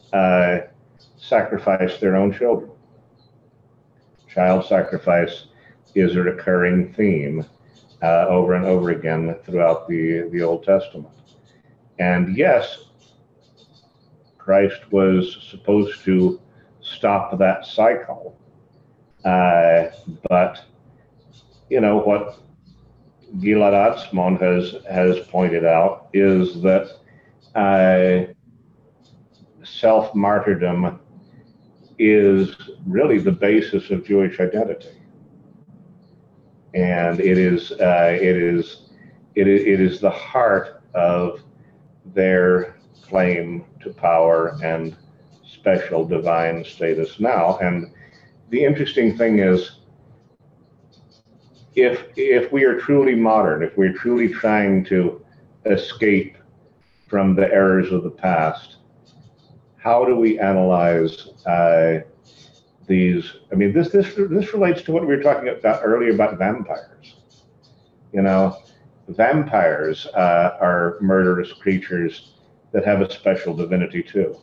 sacrificed their own children. Child sacrifice is a recurring theme over and over again throughout the Old Testament. And yes, Christ was supposed to stop that cycle. But, you know, what Gilad Atzmon has pointed out is that self-martyrdom is really the basis of Jewish identity. And it is the heart of their claim to power and special divine status now. And the interesting thing is, if we are truly modern, if we're truly trying to escape from the errors of the past, how do we analyze these? I mean, this relates to what we were talking about earlier about vampires. You know, vampires are murderous creatures that have a special divinity too.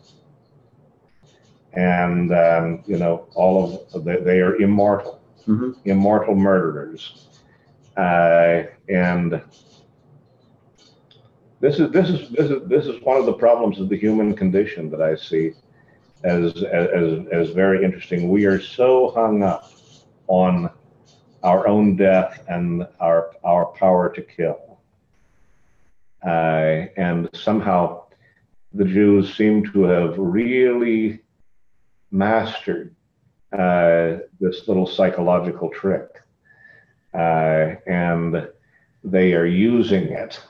And, you know, they are immortal, immortal murderers. And this is one of the problems of the human condition that I see as very interesting. We are so hung up on our own death and our power to kill. And somehow the Jews seem to have really mastered this little psychological trick, and they are using it.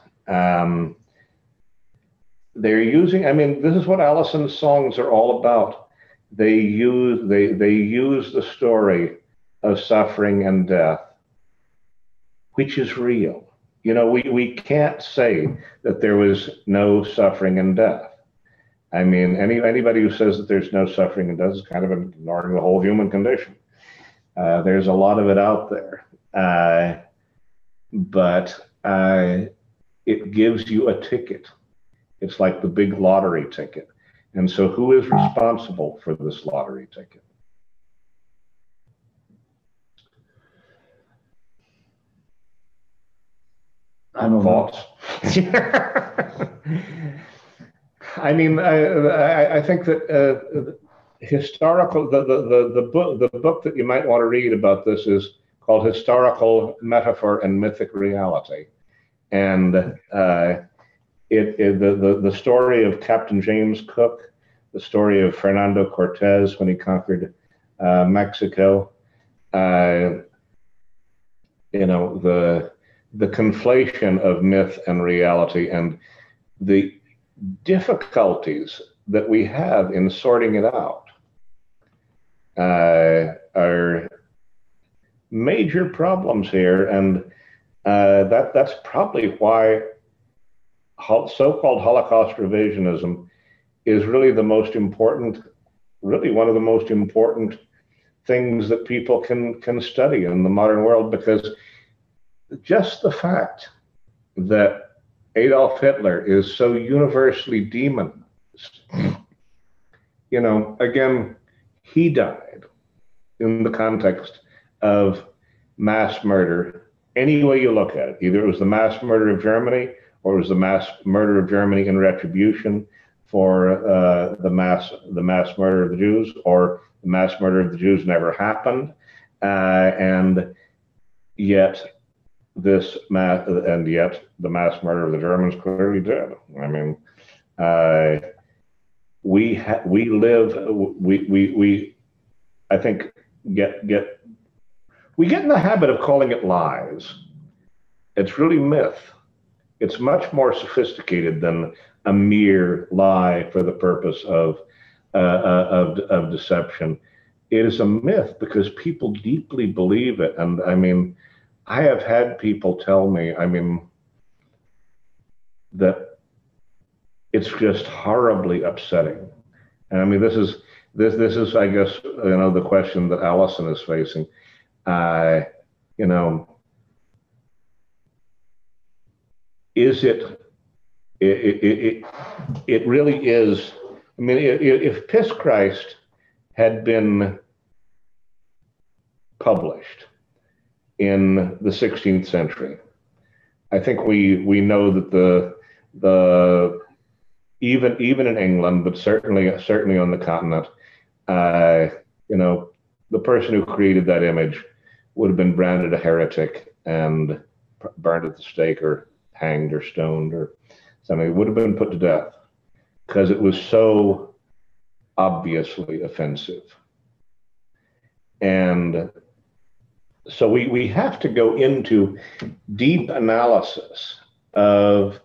They're using. I mean, this is what Alison's songs are all about. They use the story of suffering and death, which is real. You know, we can't say that there was no suffering and death. I mean, anybody who says that there's no suffering and death is kind of ignoring the whole human condition. There's a lot of it out there, but it gives you a ticket. It's like the big lottery ticket. And so who is responsible for this lottery ticket? I don't know. Thoughts? I mean, I think that historical, the book that you might want to read about this is called Historical Metaphor and Mythic Reality. And the story of Captain James Cook, the story of Fernando Cortez when he conquered Mexico, you know, the conflation of myth and reality and the difficulties that we have in sorting it out are major problems here. And that's probably why so-called Holocaust revisionism is really the most important, really one of the most important things that people can study in the modern world, because just the fact that Adolf Hitler is so universally demonized, you know, again, he died in the context of mass murder. Any way you look at it, either it was the mass murder of Germany or it was the mass murder of Germany in retribution for the mass murder of the Jews, or the mass murder of the Jews never happened, and yet the mass murder of the Germans clearly did. I mean, we I think we get in the habit of calling it lies. It's really myth. It's much more sophisticated than a mere lie for the purpose of of deception. It is a myth because people deeply believe it. And I mean, I have had people tell me, I mean, that it's just horribly upsetting. And I mean, this is, I guess, the question that Alison is facing. Is it really is. I mean, if Piss Christ had been published in the 16th century, I think we know that the even in England, but certainly on the continent, the person who created that image would have been branded a heretic and burned at the stake or hanged or stoned or something. It would have been put to death because it was so obviously offensive. And so we have to go into deep analysis of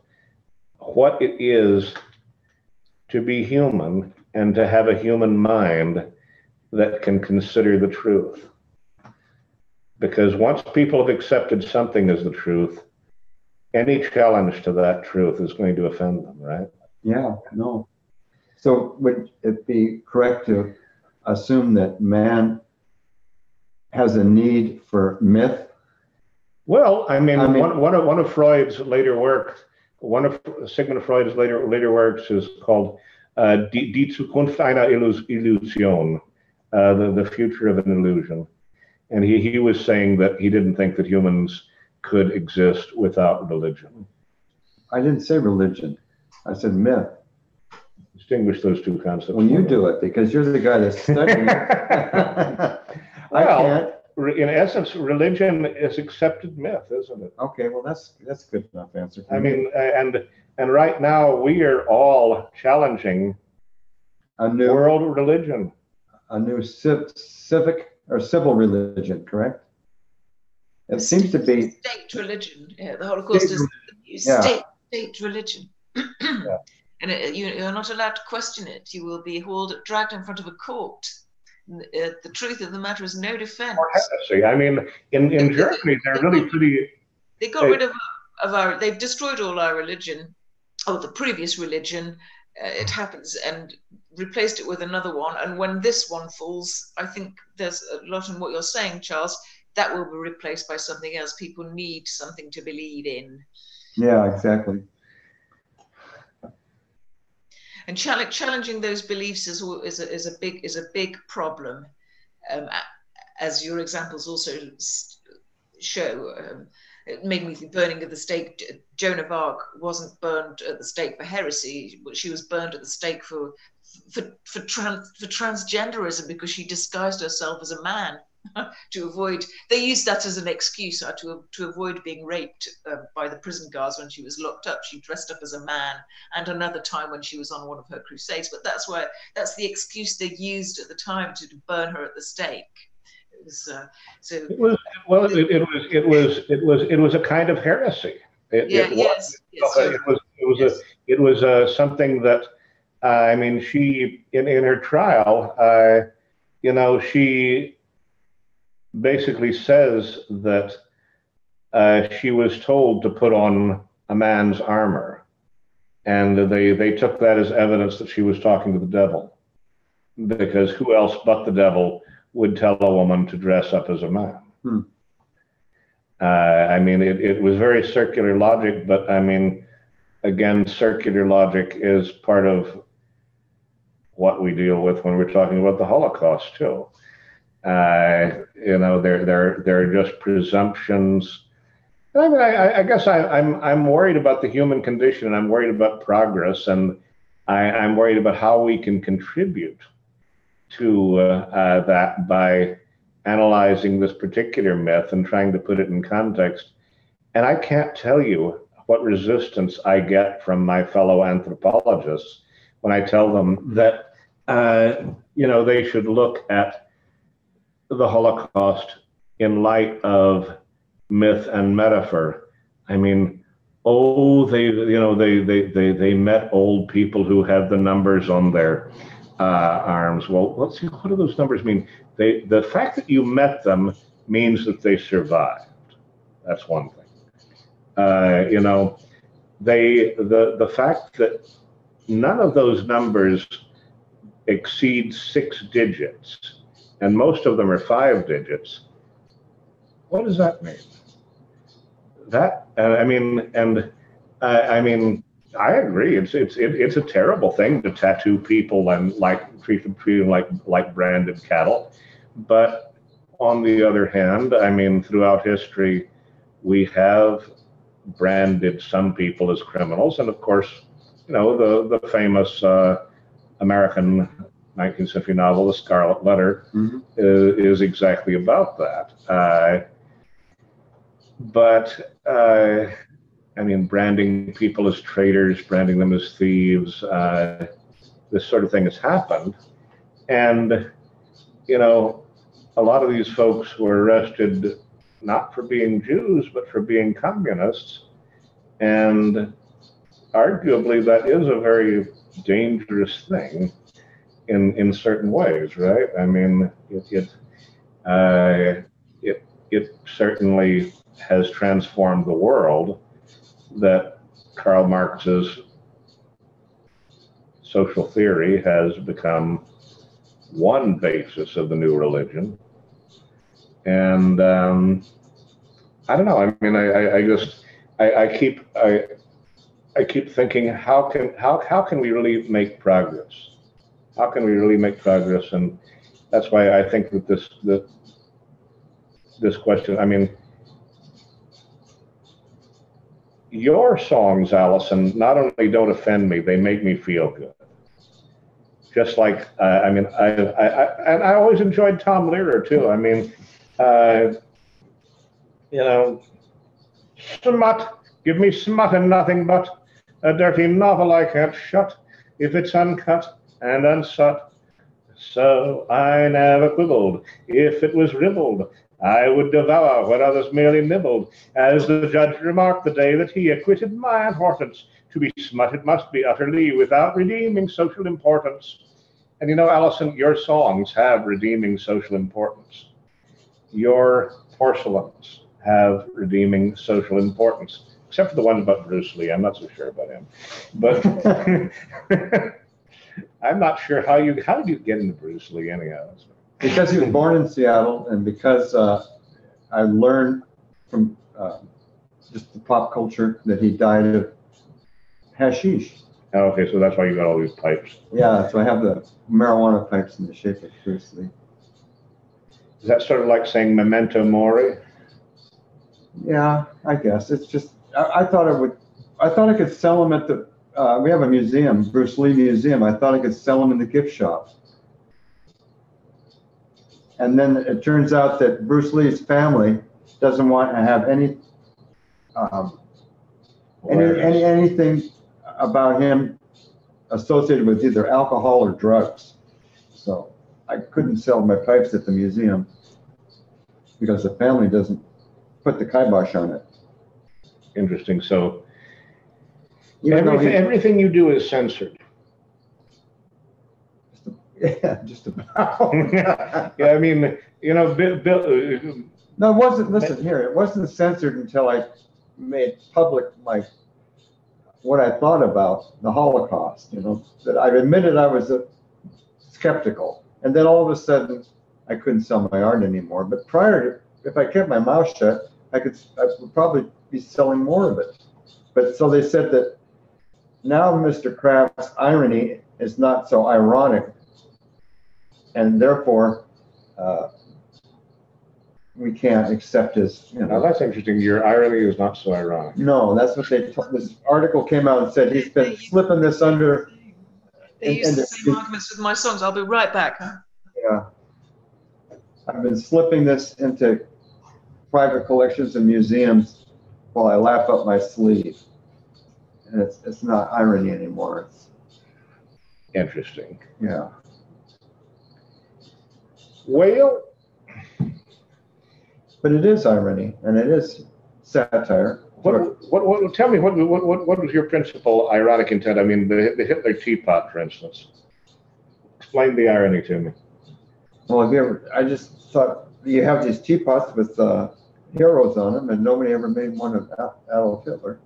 what it is to be human and to have a human mind that can consider the truth. Because once people have accepted something as the truth, any challenge to that truth is going to offend them, right? Yeah, no. So would it be correct to assume that man has a need for myth? Well, I mean one of Freud's later works, one of Sigmund Freud's later works is called Die Zukunft einer Illusion, the future of an illusion. And he was saying that he didn't think that humans could exist without religion. I didn't say religion. I said myth. Distinguish those two concepts. Well, you do it because you're the guy that's studying it. Well, in essence, religion is accepted myth, isn't it? Okay, well, that's good enough answer. I mean, and right now we are all challenging a new world religion, a new civic or civil religion, correct? It seems to be state religion. Yeah, the Holocaust is state religion. Yeah. And you're not allowed to question it. You will be dragged in front of a court. The truth of the matter is no defense. I mean, in Germany, they're really pretty. They got rid of our. They've destroyed all our religion, the previous religion. It happens, and replaced it with another one. And when this one falls, I think there's a lot in what you're saying, Charles. That will be replaced by something else. People need something to believe in. Yeah, exactly. And challenging those beliefs is a big problem, as your examples also show. It made me think burning at the stake. Joan of Arc wasn't burned at the stake for heresy, but she was burned at the stake for transgenderism because she disguised herself as a man to avoid. They used that as an excuse to avoid being raped by the prison guards when she was locked up. She dressed up as a man, and another time when she was on one of her crusades. But that's the excuse they used at the time to burn her at the stake. It was a kind of heresy. It was something that I mean, she in her trial, she basically says that she was told to put on a man's armor, and they took that as evidence that she was talking to the devil, because who else but the devil would tell a woman to dress up as a man? I mean, it was very circular logic, but I mean, again, circular logic is part of what we deal with when we're talking about the Holocaust too. They're just presumptions. I mean, I guess I'm worried about the human condition, and I'm worried about progress, and I'm worried about how we can contribute to that by analyzing this particular myth and trying to put it in context. And I can't tell you what resistance I get from my fellow anthropologists when I tell them that they should look at the Holocaust in light of myth and metaphor. I mean, they met old people who had the numbers on their arms. Well, let's see, what do those numbers mean? The fact that you met them means that they survived. That's one thing. You know, the fact that none of those numbers exceed 6 digits, and most of them are 5 digits. What does that mean? That I mean, and I mean, I agree. It's a terrible thing to tattoo people and treat them like branded cattle. But on the other hand, I mean, throughout history, we have branded some people as criminals, and of course, you know, the famous American 19th century novel, The Scarlet Letter, is exactly about that. But I mean, branding people as traitors, branding them as thieves, this sort of thing has happened. And, you know, a lot of these folks were arrested not for being Jews, but for being communists. And arguably, that is a very dangerous thing in certain ways, right? I mean, it certainly has transformed the world, that Karl Marx's social theory has become one basis of the new religion. And I don't know. I mean, I keep thinking, how can we really make progress? How can we really make progress? And that's why I think that this question, I mean, your songs, Alison, not only don't offend me, they make me feel good. Just like, I mean, I always enjoyed Tom Lehrer too. I mean, you know, smut, give me smut and nothing but a dirty novel I can't shut if it's uncut and unsut. So I never quibbled. If it was ribbled, I would devour what others merely nibbled. As the judge remarked the day that he acquitted my importance, to be smut it must be utterly without redeeming social importance. And you know, Alison, your songs have redeeming social importance. Your porcelains have redeeming social importance, except for the one about Bruce Lee. I'm not so sure about him. But I'm not sure how did you get into Bruce Lee anyhow? Because he was born in Seattle, and because I learned from just the pop culture that he died of hashish. Oh, okay, so that's why you got all these pipes. Yeah, so I have the marijuana pipes in the shape of Bruce Lee. Is that sort of like saying memento mori? Yeah, I guess. It's just, I thought I could sell them at the, we have a museum, Bruce Lee Museum. I thought I could sell them in the gift shop. And then it turns out that Bruce Lee's family doesn't want to have anything about him associated with either alcohol or drugs. So I couldn't sell my pipes at the museum because the family doesn't put the kibosh on it. Interesting. So everything you do is censored. Yeah, just about. Yeah, I mean, you know, No, it wasn't. Listen here. It wasn't censored until I made public what I thought about the Holocaust. You know, that I admitted I was skeptical, and then all of a sudden I couldn't sell my art anymore. But prior to, if I kept my mouth shut, I would probably be selling more of it. But so they said that now Mr. Krafft's irony is not so ironic. And therefore, we can't accept his, you know. Now that's interesting. Your irony is not so ironic. No, that's what they told. This article came out and said he's been slipping this under. They use the same arguments with my songs. I'll be right back. Yeah. I've been slipping this into private collections and museums while I laugh up my sleeve. And it's not irony anymore. It's, interesting. Yeah. Well, but it is irony, and it is satire. Tell me, what was your principal ironic intent? I mean, the Hitler teapot, for instance. Explain the irony to me. Well, have you ever, I just thought you have these teapots with heroes on them, and nobody ever made one of Adolf Hitler.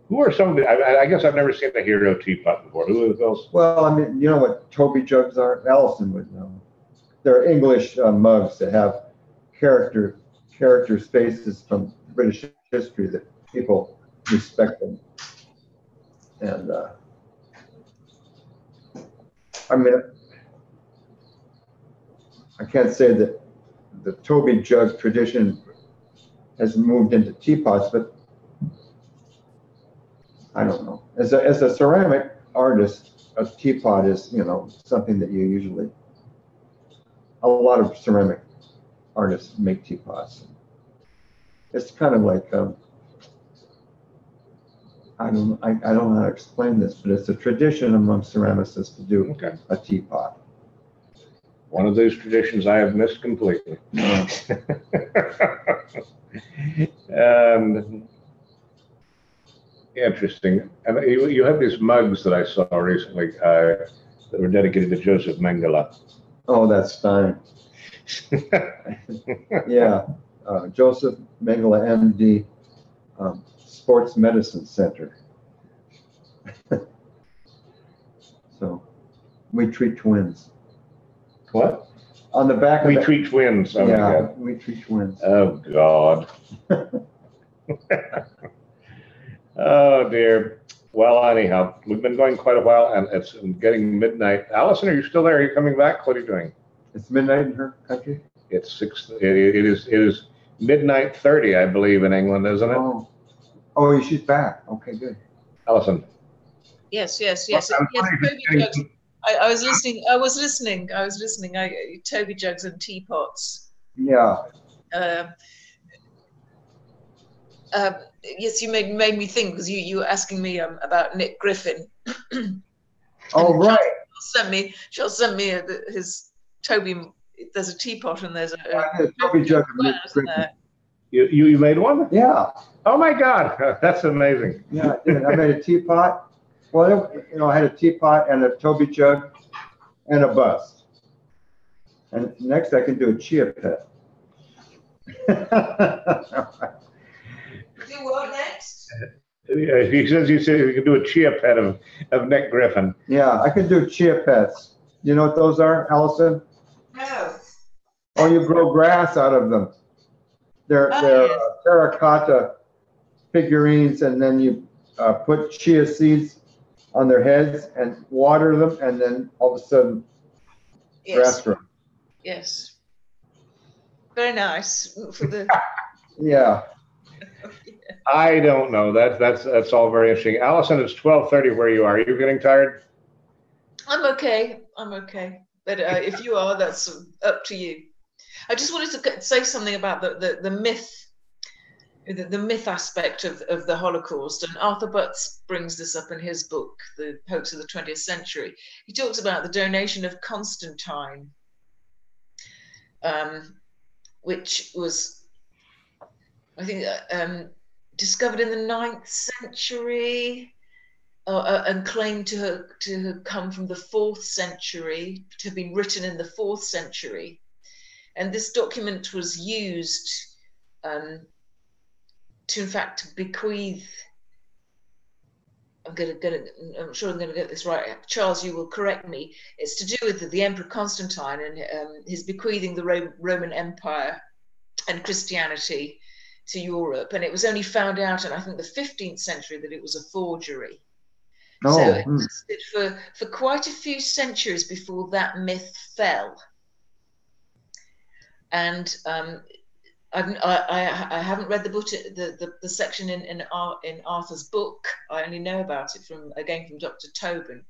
Who are some of the, I guess I've never seen a hero teapot before. Who are those? Well, I mean, you know what Toby jugs are? Alison would know. They're English mugs that have character spaces from British history that people respect them. And I mean, I can't say that the Toby jug tradition has moved into teapots, but I don't know. As a ceramic artist, a teapot is, you know, something that you usually, a lot of ceramic artists make teapots. It's kind of like, I don't know how to explain this, but it's a tradition among ceramicists to do a teapot. One of those traditions I have missed completely. Interesting. And you have these mugs that I saw recently that were dedicated to Joseph Mengele. Oh, that's fine. Yeah, Joseph Mengele, MD, Sports Medicine Center. So, we treat twins. What? On the back of We treat twins. Oh, yeah, we treat twins. Oh, God. Oh, dear. Well, anyhow, we've been going quite a while, and it's getting midnight. Alison, are you still there? Are you coming back? What are you doing? It's midnight in her country? It's 6. It is midnight 30, I believe, in England, isn't it? Oh, she's back. Okay, good. Alison. Yes. Well, Toby jugs. I was listening. Toby jugs and teapots. Yeah. Yes, you made me think, because you were asking me about Nick Griffin. Oh, right. She'll send me his Toby. There's a teapot and there's a Toby jug of Nick Griffin. You made one? Yeah. Oh my God, that's amazing. Yeah, I did. I made a teapot. Well, you know, I had a teapot and a Toby jug and a bust. And next I can do a chia pet. Do what next? He says you can do a chia pet of Nick Griffin. Yeah, I can do chia pets. You know what those are, Alison? No. Oh, you grow grass out of them. They're Yes. terracotta figurines, and then you put chia seeds on their heads and water them, and then all of a sudden, grass grows. Yes. Very nice for the. Yeah. I don't know. That's all very interesting. Alison, it's 12:30 where you are. Are you getting tired? I'm okay. But if you are, that's up to you. I just wanted to say something about the myth, the myth aspect of the Holocaust. And Arthur Butts brings this up in his book, The Hoax of the 20th Century. He talks about the donation of Constantine, which was, I think, discovered in the 9th century and claimed to have come from the 4th century, to have been written in the 4th century. And this document was used to, in fact, bequeath. I'm sure I'm going to get this right. Charles, you will correct me. It's to do with the Emperor Constantine and his bequeathing the Roman Empire and Christianity to Europe. And it was only found out in, I think, the 15th century that it was a forgery. Oh, so it lasted for quite a few centuries before that myth fell. And I haven't read the book, the section in Arthur's book. I only know about it from Dr. Tobin.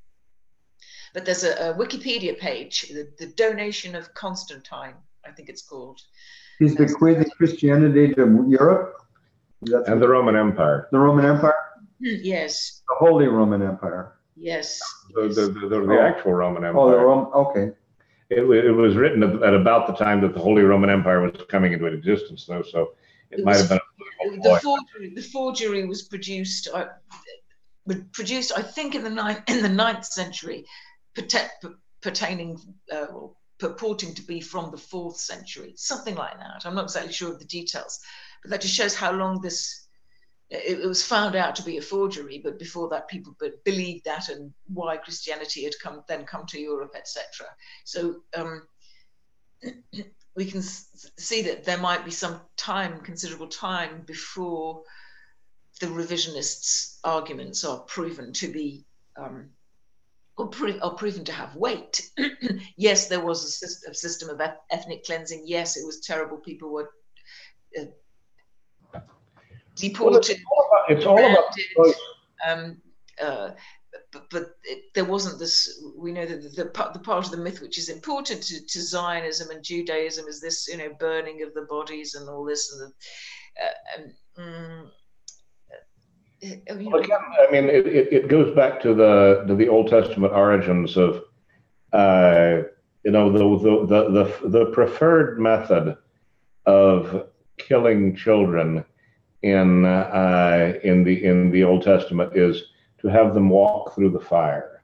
But there's a Wikipedia page, the donation of Constantine, I think it's called. He's bequeathing Christianity to Europe? And the Roman Empire. The Roman Empire? Yes. The Holy Roman Empire. Yes. The actual Roman Empire. Oh, the Roman, okay. It was written at about the time that the Holy Roman Empire was coming into existence, though, so it might have been a political ploy. The forgery was produced, I think, in the 9th century, pertaining, or purporting to be from the 4th century, something like that. I'm not exactly sure of the details, but that just shows how long this, it was found out to be a forgery, but before that people believed that, and why Christianity had come to Europe, etc. So we can see that there might be some time, considerable time, before the revisionists' arguments are proven to be or proven to have weight. Yes, there was a system of ethnic cleansing. Yes, it was terrible. People were deported. Well, it's all about but there wasn't this. We know that the part of the myth which is important to Zionism and Judaism is this, burning of the bodies and all this, Again, I mean, it goes back to the Old Testament origins of, the preferred method of killing children in the Old Testament is to have them walk through the fire.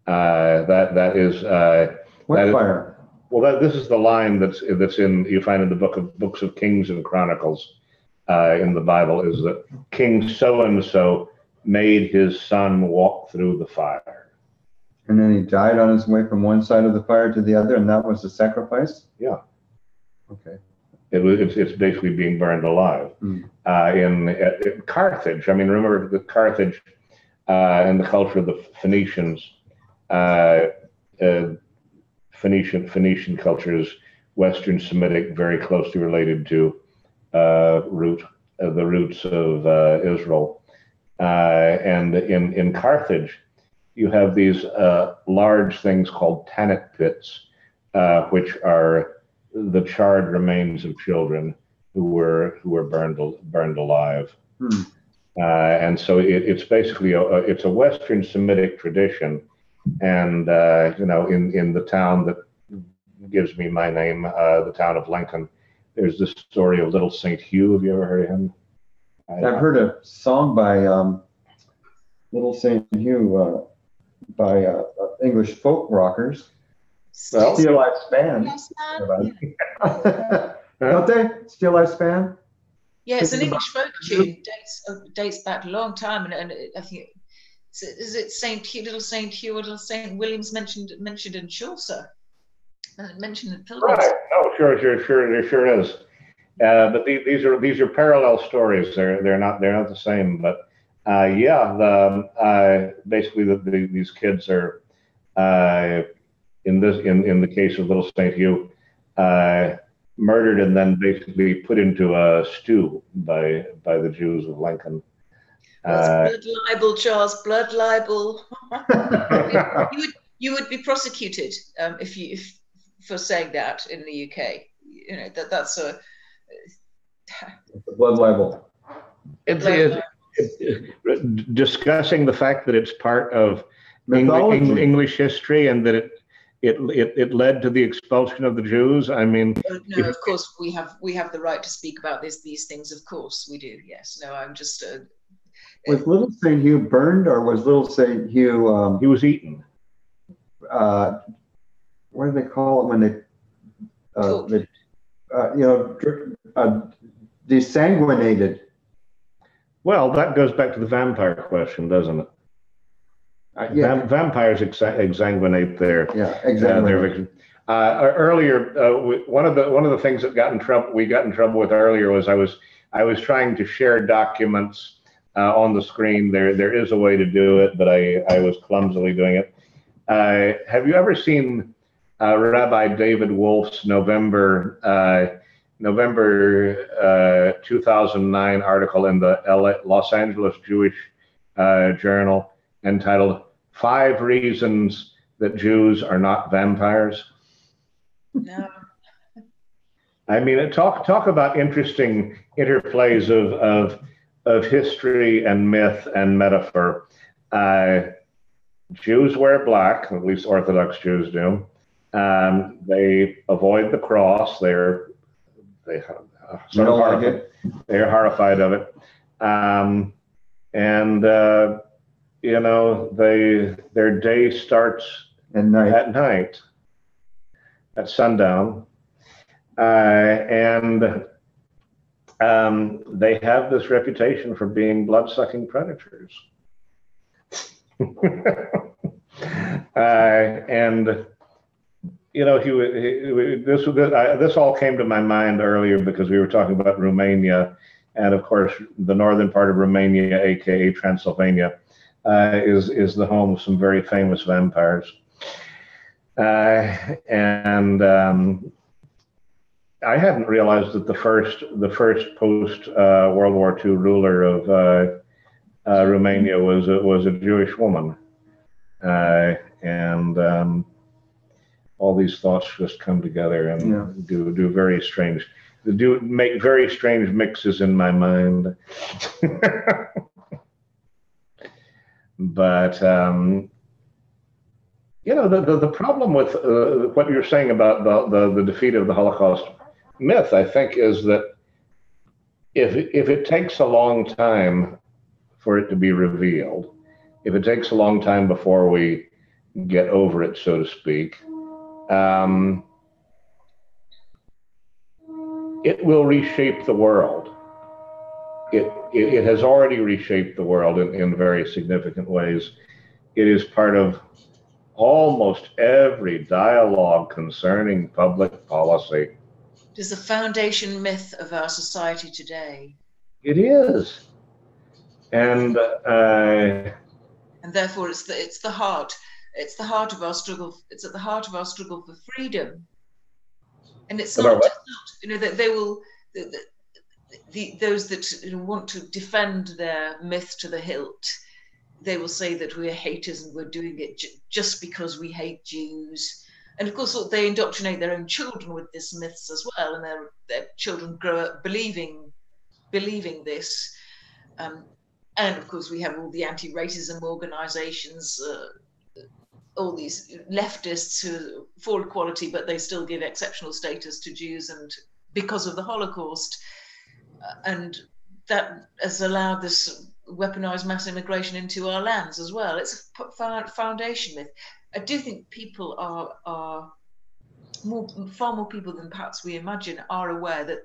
That is what fire? This is the line that's you find in the books of Kings and Chronicles. In the Bible, is that King so-and-so made his son walk through the fire. And then he died on his way from one side of the fire to the other, and that was the sacrifice? Yeah. Okay. It's basically being burned alive. In Carthage, I mean, remember the Carthage and the culture of the Phoenicians, Phoenician culture is Western Semitic, very closely related to the roots of Israel, and in Carthage, you have these large things called tannic pits, which are the charred remains of children who were burned alive, and so it's basically it's a Western Semitic tradition, and in the town that gives me my name, the town of Lincoln. There's this story of Little Saint Hugh. Have you ever heard of him? I've heard a song by Little Saint Hugh by English folk rockers. Well, Still Life Span. Don't they? Still Life Span? Yeah, it's an English folk tune. Dates back a long time, and I think is it Saint Hugh, Little Saint Hugh, or Little Saint William's mentioned in Chaucer. Mentioned in Pilgrims. Right. No, sure is. But these are parallel stories. They're not the same. But basically these kids are in the case of Little Saint Hugh, murdered and then basically put into a stew by the Jews of Lincoln. Blood libel, Charles. Blood libel. you would be prosecuted if for saying that in the UK. That's a blood libel. Discussing the fact that it's part of English history and that it led to the expulsion of the Jews. I mean, no, of course we have the right to speak about these things. Of course we do. Yes. No, I'm just. Was Little Saint Hugh burned, or was Little Saint Hugh? He was eaten. What do they call it when desanguinated? Well, that goes back to the vampire question, doesn't it? Vampires exsanguinate their victim. Earlier, one of the things that we got in trouble with earlier was I was trying to share documents on the screen. There is a way to do it, but I was clumsily doing it. Have you ever seen Rabbi David Wolf's November 2009 article in the Los Angeles Jewish Journal entitled 5 Reasons That Jews Are Not Vampires? No. I mean, talk about interesting interplays of history and myth and metaphor. Jews wear black, at least Orthodox Jews do. They avoid the cross. They're horrified of it. you know, their day starts at night, at sundown, and they have this reputation for being blood-sucking predators. And you know, this all came to my mind earlier because we were talking about Romania, and of course, the northern part of Romania, aka Transylvania, is the home of some very famous vampires. And I hadn't realized that the first post World War II ruler of Romania was a Jewish woman, and all these thoughts just come together and do very strange, make very strange mixes in my mind. But you know, the problem with what you're saying about the defeat of the Holocaust myth, I think, is that if it takes a long time for it to be revealed, if it takes a long time before we get over it, so to speak, it will reshape the world. It has already reshaped the world in very significant ways. It is part of almost every dialogue concerning public policy. It is the foundation myth of our society today. It is, and therefore it's the heart. It's the heart of our struggle. It's at the heart of our struggle for freedom. And it's not, you know, that they will, those that want to defend their myth to the hilt, they will say that we're haters and we're doing it just because we hate Jews. And of course, they indoctrinate their own children with this myths as well, and their children grow up believing this. And of course, we have all the anti-racism organizations, all these leftists who for equality, but they still give exceptional status to Jews, and because of the Holocaust, and that has allowed this weaponized mass immigration into our lands as well. It's a foundation myth. I do think people are far more people than perhaps we imagine are aware that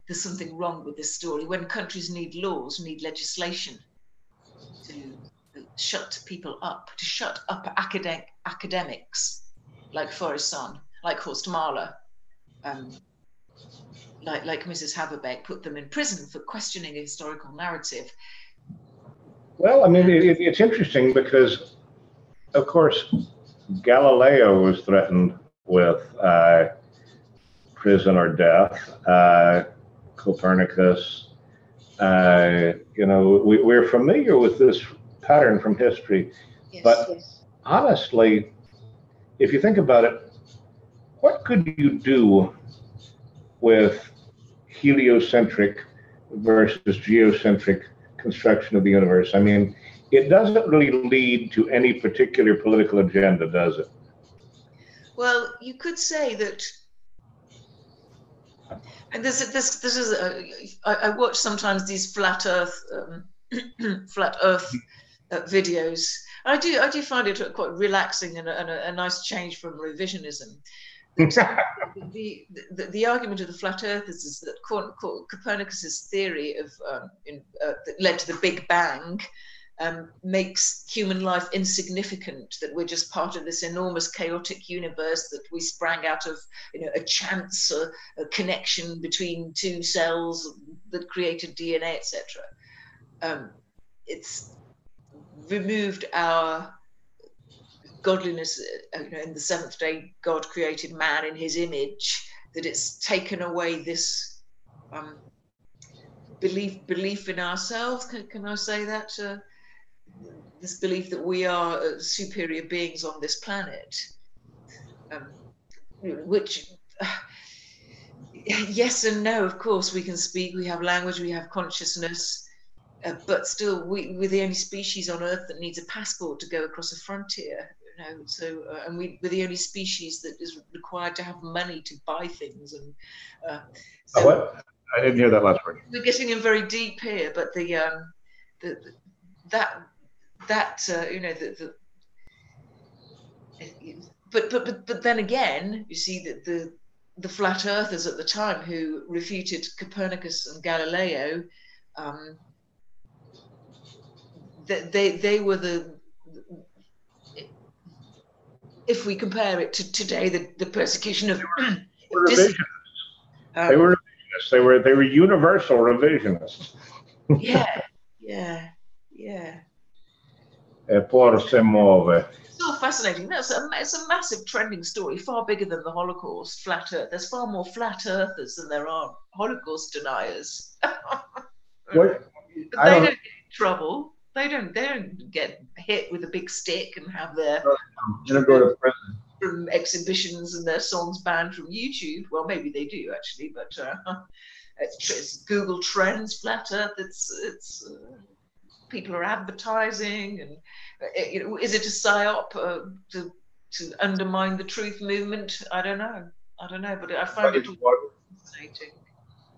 there's something wrong with this story. When countries need laws, need legislation to shut people up, to shut up academics like Forisson, like Horst Mahler, like Mrs. Haverbeck, put them in prison for questioning a historical narrative. Well, I mean, it's interesting because, of course, Galileo was threatened with prison or death. Copernicus, you know, we're familiar with this pattern from history. Yes, but honestly, if you think about it, what could you do with heliocentric versus geocentric construction of the universe? I mean, it doesn't really lead to any particular political agenda, does it? Well, you could say that, and this is I watch sometimes these flat Earth videos. I do find it quite relaxing and a nice change from revisionism. The argument of the flat earthers is that Copernicus's theory of that led to the Big Bang makes human life insignificant, that we're just part of this enormous chaotic universe, that we sprang out of, you know, a chance, a connection between two cells that created DNA, etc. It's removed our godliness, you know, in the seventh day God created man in his image, that it's taken away this belief in ourselves. Can I say that? This belief that we are superior beings on this planet, which yes and no. Of course, we can speak, we have language, we have consciousness, but still, we're the only species on Earth that needs a passport to go across a frontier. You know, so and we're the only species that is required to have money to buy things. And so what? I didn't hear that last word. We're getting in very deep here, but you know, but then again, you see that the flat earthers at the time who refuted Copernicus and Galileo, they were if we compare it to today, the persecution of revisionists. They were revisionists. They were universal revisionists. Yeah. E por se muove. It's so fascinating. It's a massive trending story, far bigger than the Holocaust. Flat Earth. There's far more flat earthers than there are Holocaust deniers. What? But they don't get in trouble. They don't get hit with a big stick and have their go to prison from exhibitions and their songs banned from YouTube. Well, maybe they do actually, but it's Google Trends, Flat Earth. It's people are advertising, and you know, is it a psyop to undermine the truth movement? I don't know, but I find it fascinating.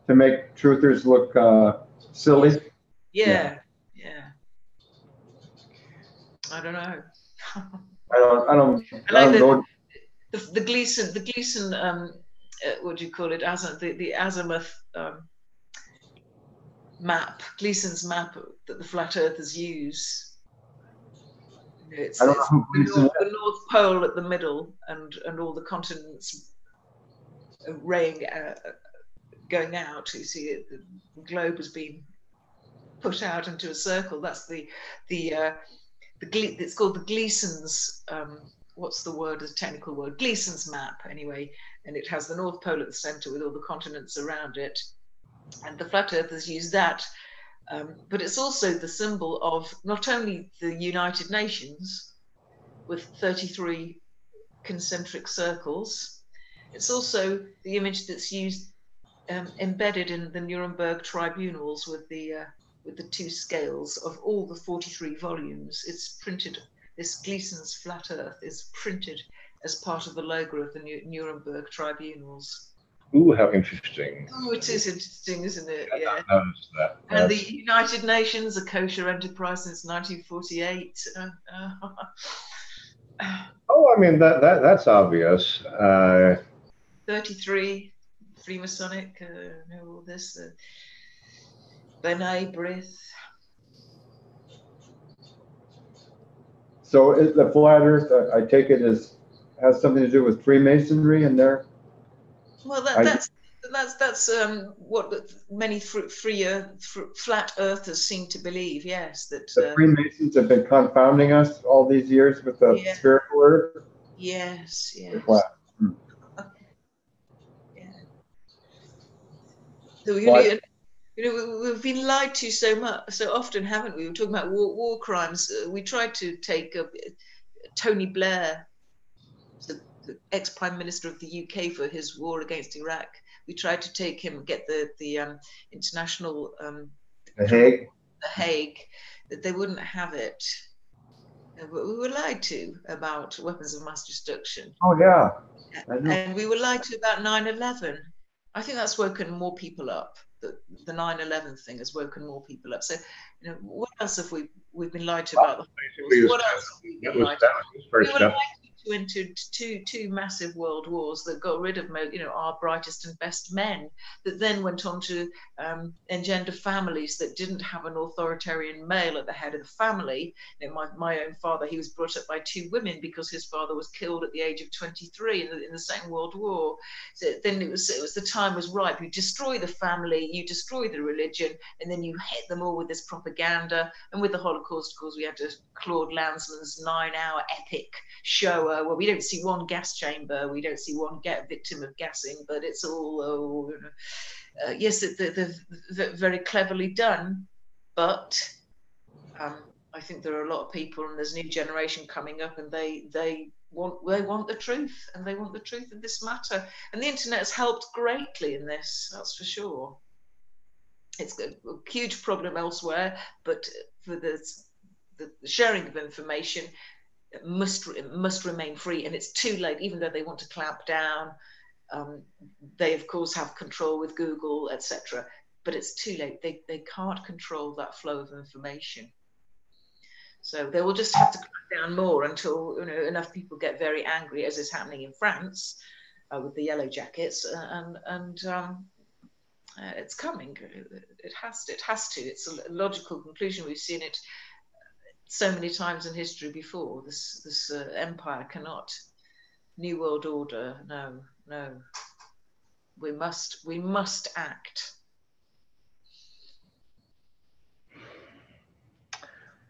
To make truthers look silly. Yeah. I don't know. I don't know. The Gleason what do you call it? The azimuth map, Gleason's map that the flat earthers use. It's the North Pole at the middle, and all the continents going out. You see it, the globe has been put out into a circle. That's it's called the Gleason's, what's the word, the technical word? Gleason's map, anyway. And it has the North Pole at the center with all the continents around it. And the flat earthers use that. But it's also the symbol of not only the United Nations with 33 concentric circles, it's also the image that's used, embedded in the Nuremberg tribunals with the two scales of all the 43 volumes. It's printed, this Gleason's Flat Earth is printed as part of the logo of the Nuremberg tribunals. Ooh, how interesting. Oh, it is interesting, isn't it? Yeah. I noticed that. And the United Nations, a kosher enterprise since 1948. Oh, I mean, that's obvious. 33, Freemasonic, all this. B'nai B'rith. So the flat Earth, I take it, has something to do with Freemasonry in there? Well, that's what many flat earthers seem to believe. Yes, that the Freemasons have been confounding us all these years with the spiritual Earth. Yes. Yeah. So we've been lied to so often, haven't we? We're talking about war crimes. We tried to take Tony Blair, the ex-Prime Minister of the UK, for his war against Iraq. We tried to take him, get the international The Hague, that they wouldn't have it. We were lied to about weapons of mass destruction. Oh yeah, and we were lied to about 9/11. I think that's woken more people up. The 9/11 thing has woken more people up. So, you know, what else have we've been lied to about the Holocaust? What else have we been lied to? We were lied into two massive world wars that got rid of, you know, our brightest and best men, that then went on to engender families that didn't have an authoritarian male at the head of the family. You know, my own father, he was brought up by two women because his father was killed at the age of 23 in the Second World War. So then it was the time was ripe. You destroy the family, you destroy the religion, and then you hit them all with this propaganda. And with the Holocaust, of course, we had Claude Lanzmann's 9-hour epic show where we don't see one gas chamber, we don't see one victim of gassing, but it's all, yes, they're very cleverly done. But I think there are a lot of people, and there's a new generation coming up, and they want the truth, and they want the truth in this matter. And the internet has helped greatly in this, that's for sure. It's a huge problem elsewhere, but for the sharing of information, it must remain free, and it's too late. Even though they want to clamp down, they of course have control with Google, etc. but it's too late. They can't control that flow of information. So they will just have to crack down more until enough people get very angry, as is happening in France with the yellow jackets, and it's coming. It has to. It's a logical conclusion. We've seen it so many times in history before. This empire cannot. New World Order. No. We must act.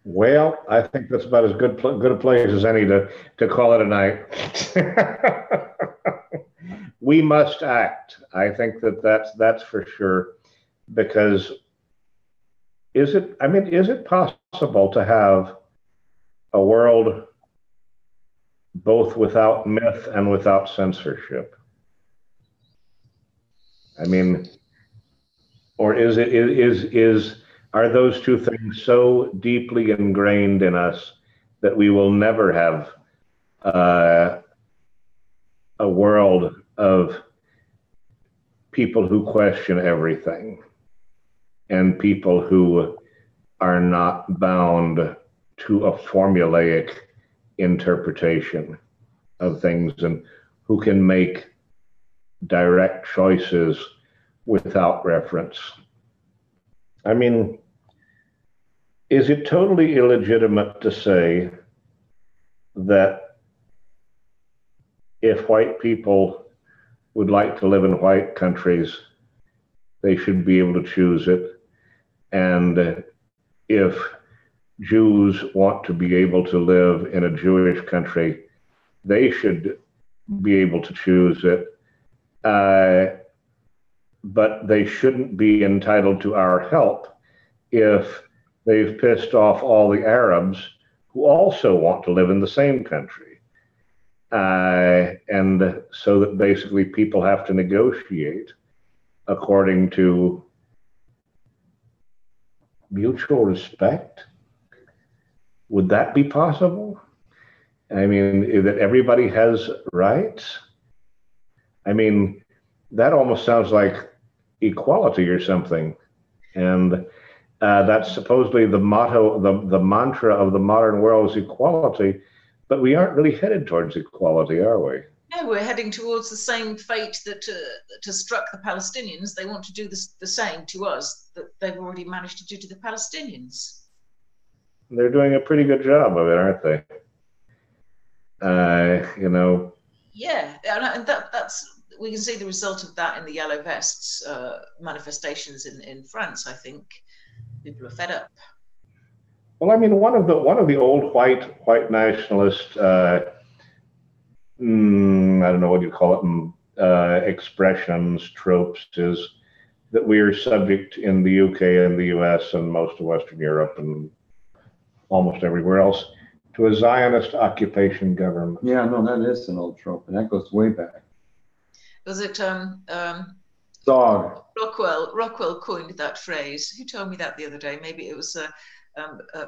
Well, I think that's about as good a place as any to call it a night. We must act. I think that's for sure. Because is it possible to have a world both without myth and without censorship? I mean, or are those two things so deeply ingrained in us that we will never have a world of people who question everything and people who are not bound to a formulaic interpretation of things and who can make direct choices without reference? I mean, is it totally illegitimate to say that if white people would like to live in white countries, they should be able to choose it? And if Jews want to be able to live in a Jewish country, they should be able to choose it. But they shouldn't be entitled to our help if they've pissed off all the Arabs who also want to live in the same country. And so that basically people have to negotiate according to mutual respect. Would that be possible? I mean, that everybody has rights? I mean, that almost sounds like equality or something. And that's supposedly the motto, the mantra of the modern world is equality, but we aren't really headed towards equality, are we? No, we're heading towards the same fate that struck the Palestinians. They want to do the same to us that they've already managed to do to the Palestinians. They're doing a pretty good job of it, aren't they? Yeah, and that's we can see the result of that in the Yellow Vests manifestations in France. I think people are fed up. Well, I mean, one of the old white nationalist, I don't know what you call it, expressions, tropes, is that we are subject in the UK and the US and most of Western Europe and almost everywhere else to a Zionist occupation government. Yeah, no, that is an old trope, and that goes way back. Was it Dog. Rockwell coined that phrase. Who told me that the other day? Maybe it was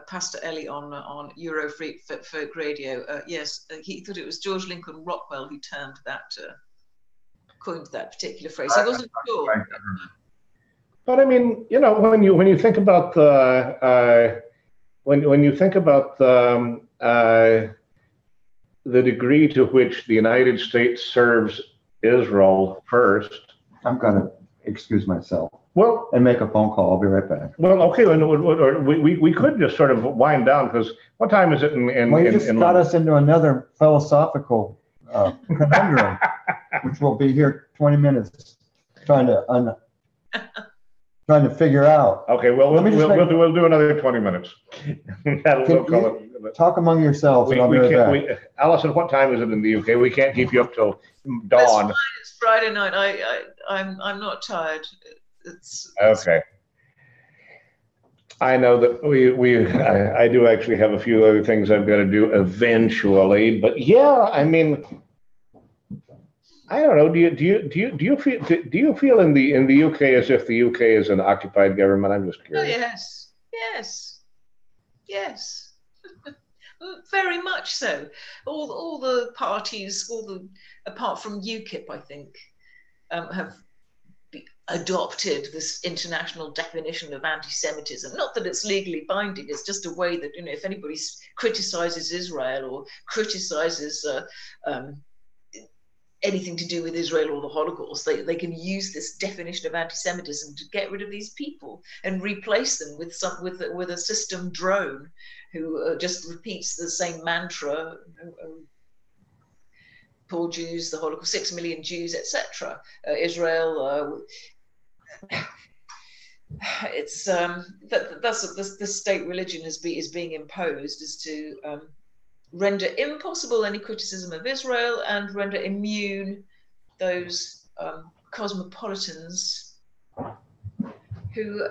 Pastor Ellie on Euro Folk Radio. Yes, he thought it was George Lincoln Rockwell who coined that particular phrase. He wasn't sure. But I mean, when you think about when you think about the degree to which the United States serves Israel first. I'm going to excuse myself. Well, and make a phone call. I'll be right back. Well, okay. We could just sort of wind down, because what time is it well, you just got us into another philosophical conundrum, which will be here 20 minutes trying to figure out. Okay, well, we'll do another 20 minutes. Talk among yourselves. And I'll be right back. Alison, what time is it in the UK? We can't keep you up till dawn. It's Friday night. I'm not tired. It's okay. I know that I do actually have a few other things I've got to do eventually, but yeah, I mean, I don't know. Do you feel in the UK as if the UK is an occupied government? I'm just curious. Oh, yes. Very much so. All the parties, apart from UKIP, I think, have adopted this international definition of anti-Semitism. Not that it's legally binding, it's just a way that, you know, if anybody criticizes Israel or criticizes anything to do with Israel or the Holocaust, they can use this definition of anti-Semitism to get rid of these people and replace them with a system drone who just repeats the same mantra. Poor Jews, the Holocaust, 6 million Jews, etc. Israel. It's that's the state religion is being imposed, is to render impossible any criticism of Israel and render immune those cosmopolitans who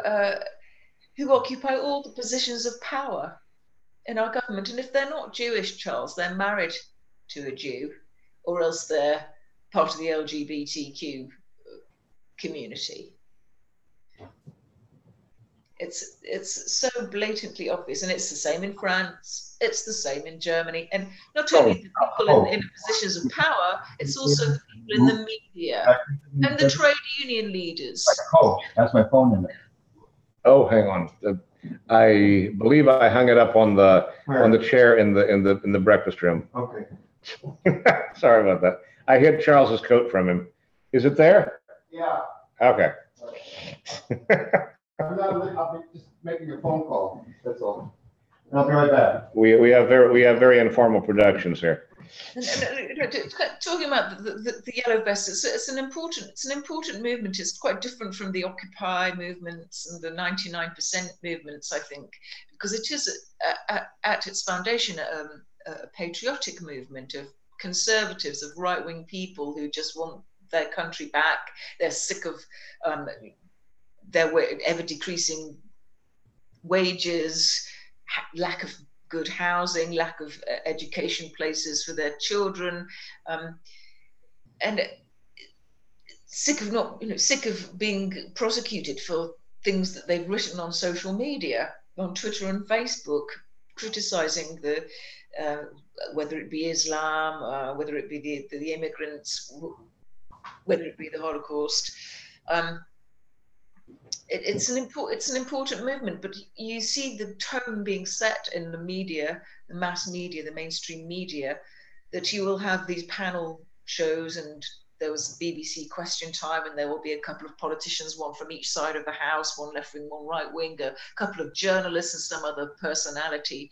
occupy all the positions of power in our government. And if they're not Jewish, Charles, they're married to a Jew, or else they're part of the LGBTQ community. It's so blatantly obvious, and it's the same in France, it's the same in Germany, and not only the people in positions of power, it's also the people in the media and the trade union leaders. Oh, that's my phone in there. Oh, hang on. I believe I hung it up on the chair in the breakfast room. Okay. Sorry about that. I hid Charles's coat from him. Is it there? Yeah. Okay. I'll be just making a phone call. That's all. I'll be right back. We have very informal productions here. Talking about the yellow vest, it's an important movement. It's quite different from the Occupy movements and the 99% movements, I think, because it is at its foundation a patriotic movement of conservatives, of right-wing people who just want their country back. They're sick of their ever-decreasing wages, lack of good housing, lack of education places for their children, and sick of being prosecuted for things that they've written on social media, on Twitter and Facebook, criticizing whether it be Islam, whether it be the immigrants, whether it be the Holocaust. It's an important movement, but you see the tone being set in the media, the mass media, the mainstream media, that you will have these panel shows, and there was BBC Question Time, and there will be a couple of politicians, one from each side of the house, one left wing, one right wing, a couple of journalists and some other personality,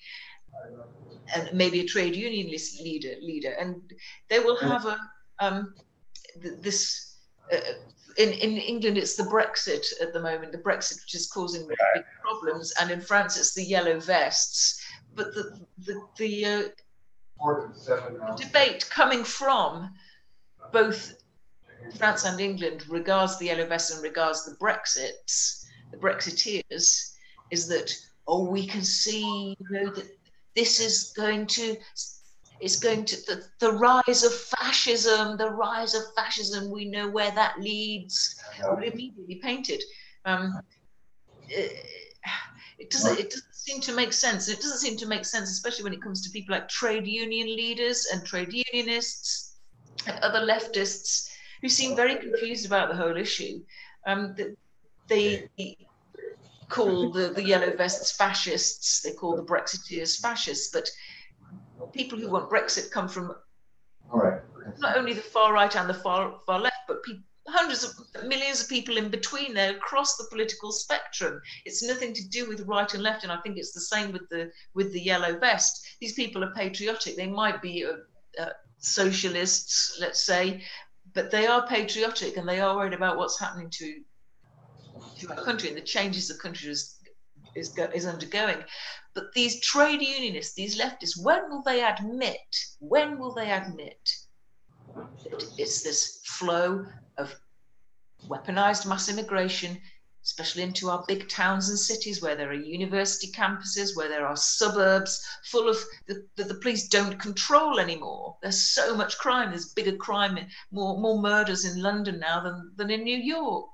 and maybe a trade union leader, and they will have in England, it's the Brexit at the moment, the Brexit which is causing big problems, and in France, it's the yellow vests. But the debate coming from both France and England regards the yellow vests and regards the Brexiteers, is that, oh, we can see, you know, that this is going to. It's going to the rise of fascism. The rise of fascism. We know where that leads. Immediately painted. It doesn't seem to make sense. It doesn't seem to make sense, especially when it comes to people like trade union leaders and trade unionists and other leftists who seem very confused about the whole issue. They call the yellow vests fascists. They call the Brexiteers fascists, but people who want Brexit come from not only the far right and the far left, but hundreds of millions of people in between there across the political spectrum. It's nothing to do with right and left, and I think it's the same with the yellow vest. These people are patriotic. They might be socialists, let's say, but they are patriotic, and they are worried about what's happening to our country and the changes the country is undergoing. But these trade unionists, these leftists, when will they admit that it's this flow of weaponized mass immigration, especially into our big towns and cities where there are university campuses, where there are suburbs full of that the police don't control anymore. There's so much crime. There's bigger crime, more murders in London now than in New York.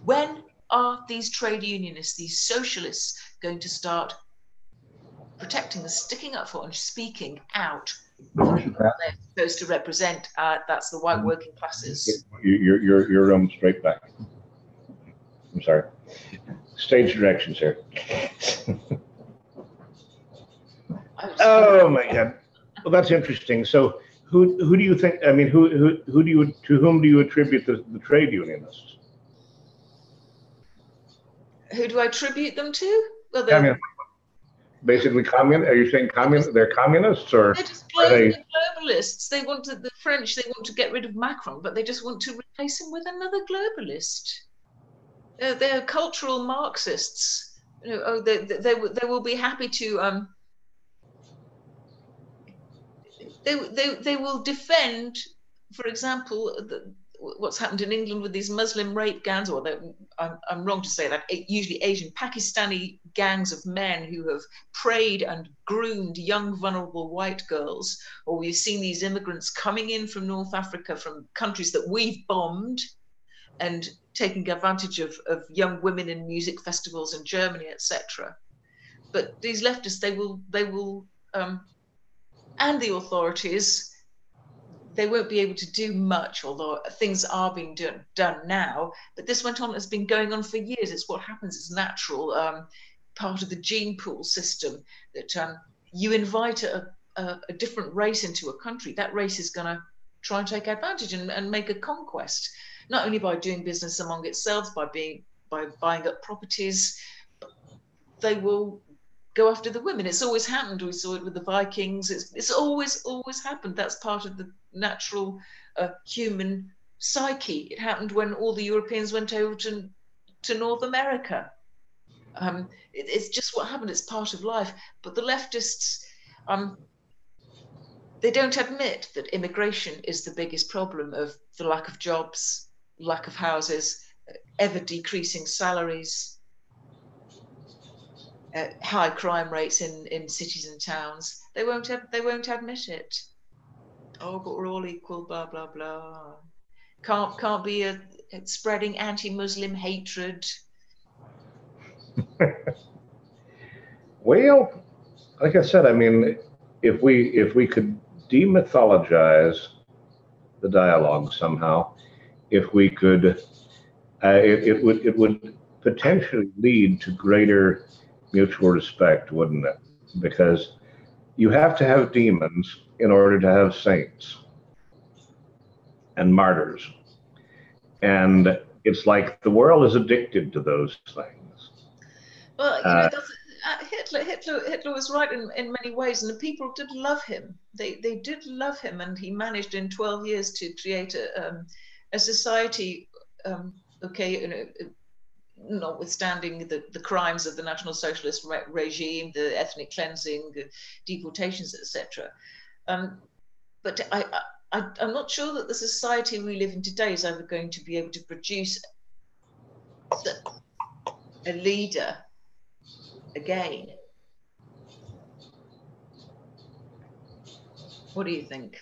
When are these trade unionists, these socialists, going to start protecting us, sticking up for and speaking out they're supposed to represent. That's the white working classes. Your straight back. I'm sorry. Stage directions here. Oh my God. Well, that's interesting. So, who do you think? I mean, to whom do you attribute the trade unionists? Who do I attribute them to? Well, I mean, basically, are you saying they're communists, or they're just globalists? They want to, the French. They want to get rid of Macron, but they just want to replace him with another globalist. They're cultural Marxists. You know, they will be happy to. They will defend, for example, what's happened in England with these Muslim rape gangs, or I'm wrong to say that, usually Asian, Pakistani gangs of men who have preyed and groomed young, vulnerable white girls, or we've seen these immigrants coming in from North Africa, from countries that we've bombed, and taking advantage of young women in music festivals in Germany, etc. But these leftists, they will and the authorities, they won't be able to do much, although things are being done now. But this has been going on for years. It's what happens. It's natural, part of the gene pool system, that you invite a different race into a country. That race is going to try and take advantage and make a conquest, not only by doing business among itself, by buying up properties. They will go after the women. It's always happened. We saw it with the Vikings. It's always happened. That's part of the natural human psyche. It happened when all the Europeans went over to North America. It's just what happened. It's part of life. But the leftists, they don't admit that immigration is the biggest problem of the lack of jobs, lack of houses, ever decreasing salaries, high crime rates in cities and towns. They won't admit it. Oh, but we're all equal, blah blah blah. Can't be spreading anti-Muslim hatred. Well, like I said, I mean, if we could demythologize the dialogue somehow, if we could, it would potentially lead to greater mutual respect, wouldn't it? Because you have to have demons in order to have saints and martyrs. And it's like the world is addicted to those things. Well, you know, Hitler was right in many ways, and the people did love him. They did love him, and he managed in 12 years to create a society, okay, you know, notwithstanding the crimes of the National Socialist regime, the ethnic cleansing, deportations, etc. But I'm not sure that the society we live in today is ever going to be able to produce a leader again. What do you think?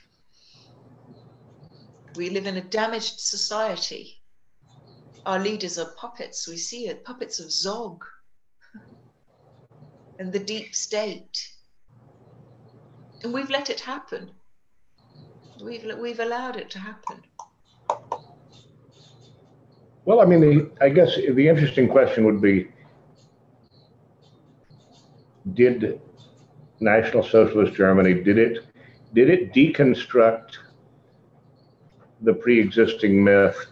We live in a damaged society. Our leaders are puppets. We see it, puppets of Zog and the deep state. And we've let it happen. We've allowed it to happen. Well, I mean, I guess the interesting question would be, did National Socialist Germany, did it deconstruct the pre-existing myth,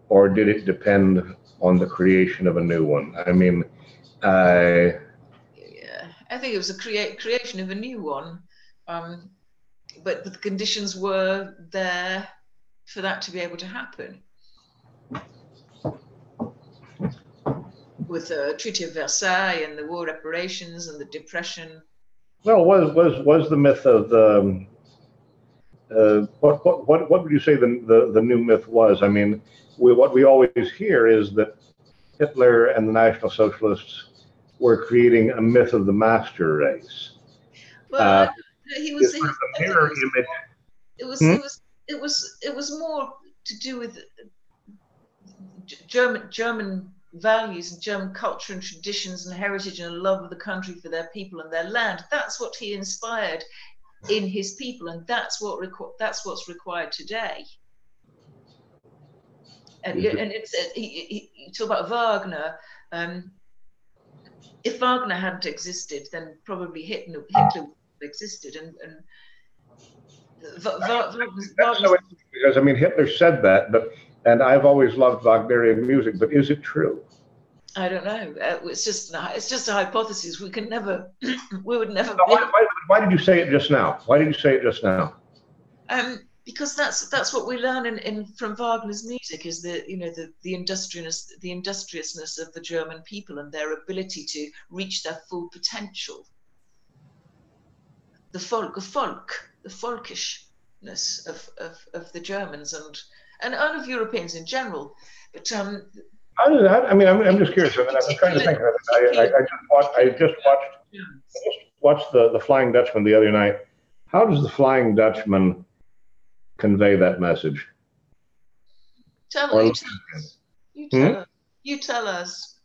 or did it depend on the creation of a new one? I mean, yeah, I think it was a creation of a new one, but the conditions were there for that to be able to happen. With the Treaty of Versailles and the war reparations and the Depression. Well, was the myth of the what would you say the new myth was? I mean, what we always hear is that Hitler and the National Socialists were creating a myth of the master race. Well, he was a mirror image. It was more to do with German values and German culture and traditions and heritage and a love of the country for their people and their land. That's what he inspired. in his people, and that's what's required today. And it's you talk about Wagner. If Wagner hadn't existed, then probably Hitler would have existed. And because I mean, Hitler said that, and I've always loved Wagnerian music, but is it true? I don't know. It's just a hypothesis. We can never. We would never. Why did you say it just now? Why did you say it just now? Because that's what we learn from Wagner's music, is the industriousness of the German people and their ability to reach their full potential. The folkishness of the Germans and of Europeans in general. But how does that? I mean, I'm just curious. I'm trying to think. I just watched the Flying Dutchman the other night. How does the Flying Dutchman convey that message? You tell us.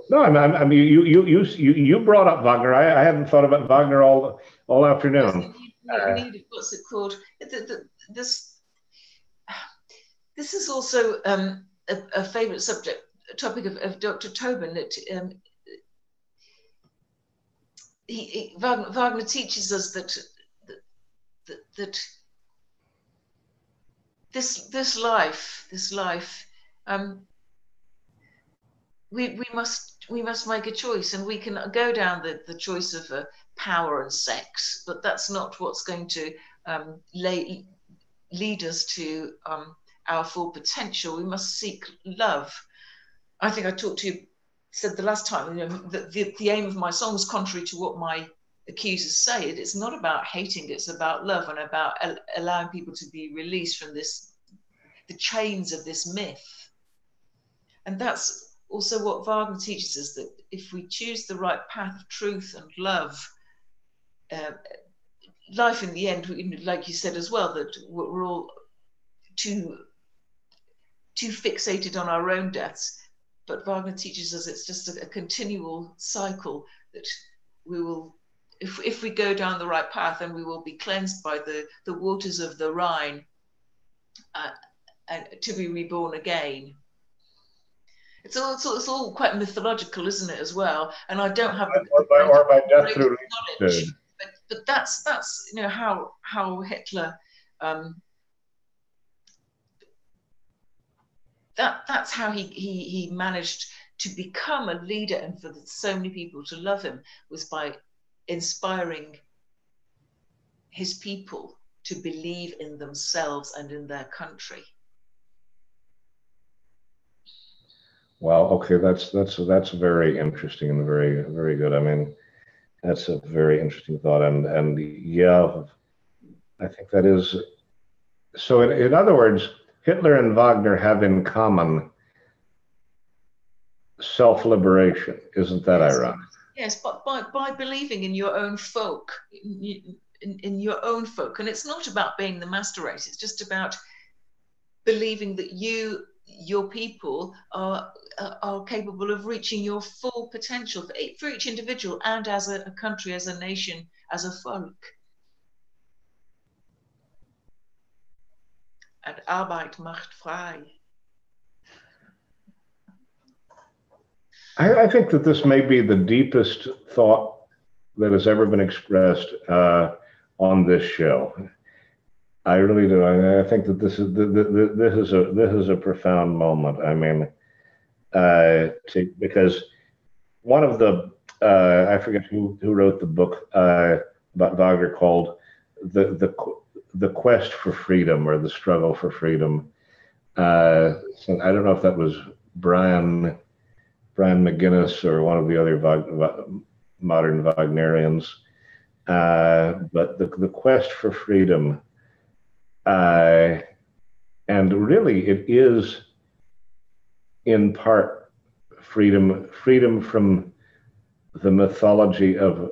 No, I mean, you brought up Wagner. I hadn't thought about Wagner all afternoon. What's it called? This is also a favorite topic of Dr. Tobin. That Wagner teaches us that this life, we must make a choice, and we can go down the choice of power and sex, but that's not what's going to lead us to our full potential. We must seek love. I think I said the last time, that the aim of my song is contrary to what my accusers say. It's not about hating, it's about love and about allowing people to be released from the chains of this myth. And that's also what Wagner teaches us, that if we choose the right path of truth and love, life in the end, like you said as well, that we're all too fixated on our own deaths. But Wagner teaches us it's just a continual cycle, that we will, if we go down the right path, then we will be cleansed by the waters of the Rhine, and to be reborn again. It's all quite mythological, isn't it, as well? And I don't have or by death through knowledge, but that's how Hitler. That's how he managed to become a leader, and for so many people to love him, was by inspiring his people to believe in themselves and in their country. Well, okay, that's very interesting and very, very good. I mean, that's a very interesting thought, and yeah, I think that is. So in other words, Hitler and Wagner have in common self-liberation. Isn't that ironic? Yes, but by believing in your own folk, in your own folk, and it's not about being the master race. It's just about believing that your people are capable of reaching your full potential for each individual and as a country, as a nation, as a folk. And Arbeit macht frei. I think that this may be the deepest thought that has ever been expressed on this show. I really do. I think that this is a profound moment. I mean, because one of the I forget who wrote the book about Wagner called the Quest for Freedom, or the Struggle for Freedom. So I don't know if that was Brian McGuinness or one of the other modern Wagnerians, but the Quest for Freedom. And really, it is in part freedom from the mythology of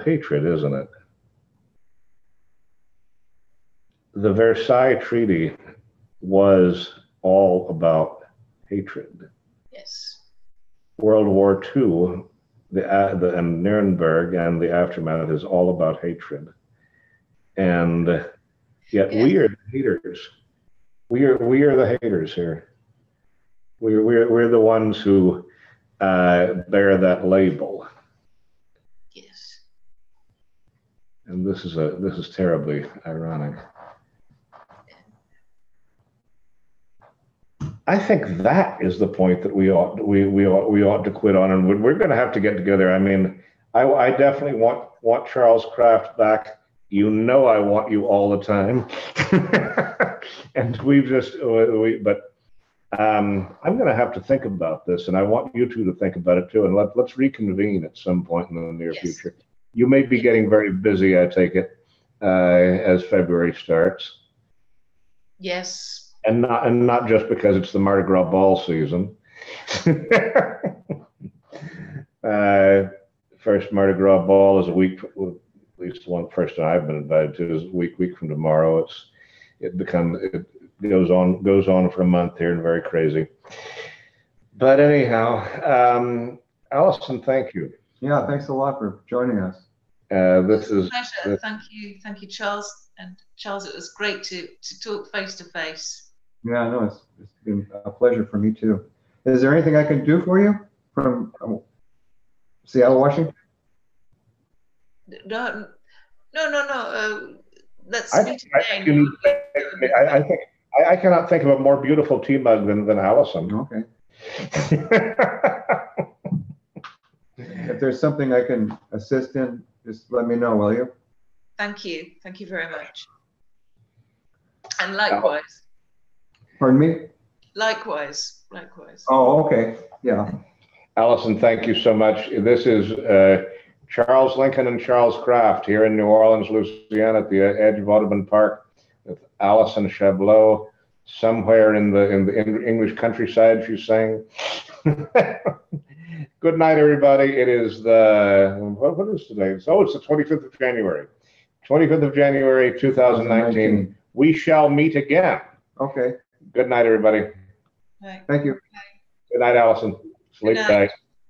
hatred, isn't it? The Versailles Treaty was all about hatred. Yes. World War II and Nuremberg and the aftermath is all about hatred, and yet we are the haters. We are the haters here. We're the ones who bear that label. Yes. And this is terribly ironic. I think that is the point that we ought to quit on, and we're going to have to get together. I mean, I definitely want Charles Krafft back. You know, I want you all the time, and I'm going to have to think about this, and I want you two to think about it too, and let's reconvene at some point in the near future. You may be getting very busy, I take it, as February starts. Yes. And not just because it's the Mardi Gras ball season. First Mardi Gras ball is a week, at least the one first time I've been invited to is a week from tomorrow. It goes on for a month here and very crazy. But anyhow, Alison, thank you. Yeah, thanks a lot for joining us. This is a pleasure. Thank you, Charles. And Charles, it was great to talk face to face. Yeah, no, it's been a pleasure for me too. Is there anything I can do for you from Seattle, Washington? No. Let's meet again. I cannot think of a more beautiful tea mug than Alison. Okay. If there's something I can assist in, just let me know, will you? Thank you. Thank you very much. And likewise. Pardon me? Likewise. Oh, okay. Yeah. Alison, thank you so much. This is Charles Lincoln and Charles Krafft here in New Orleans, Louisiana, at the edge of Audubon Park, with Alison Chabloz, somewhere in the English countryside, she's saying. Good night, everybody. It is what is today? It's the 25th of January. 25th of January, 2019. We shall meet again. Okay. Good night, everybody. Right. Thank you. Good night, Alison. Sleep tight.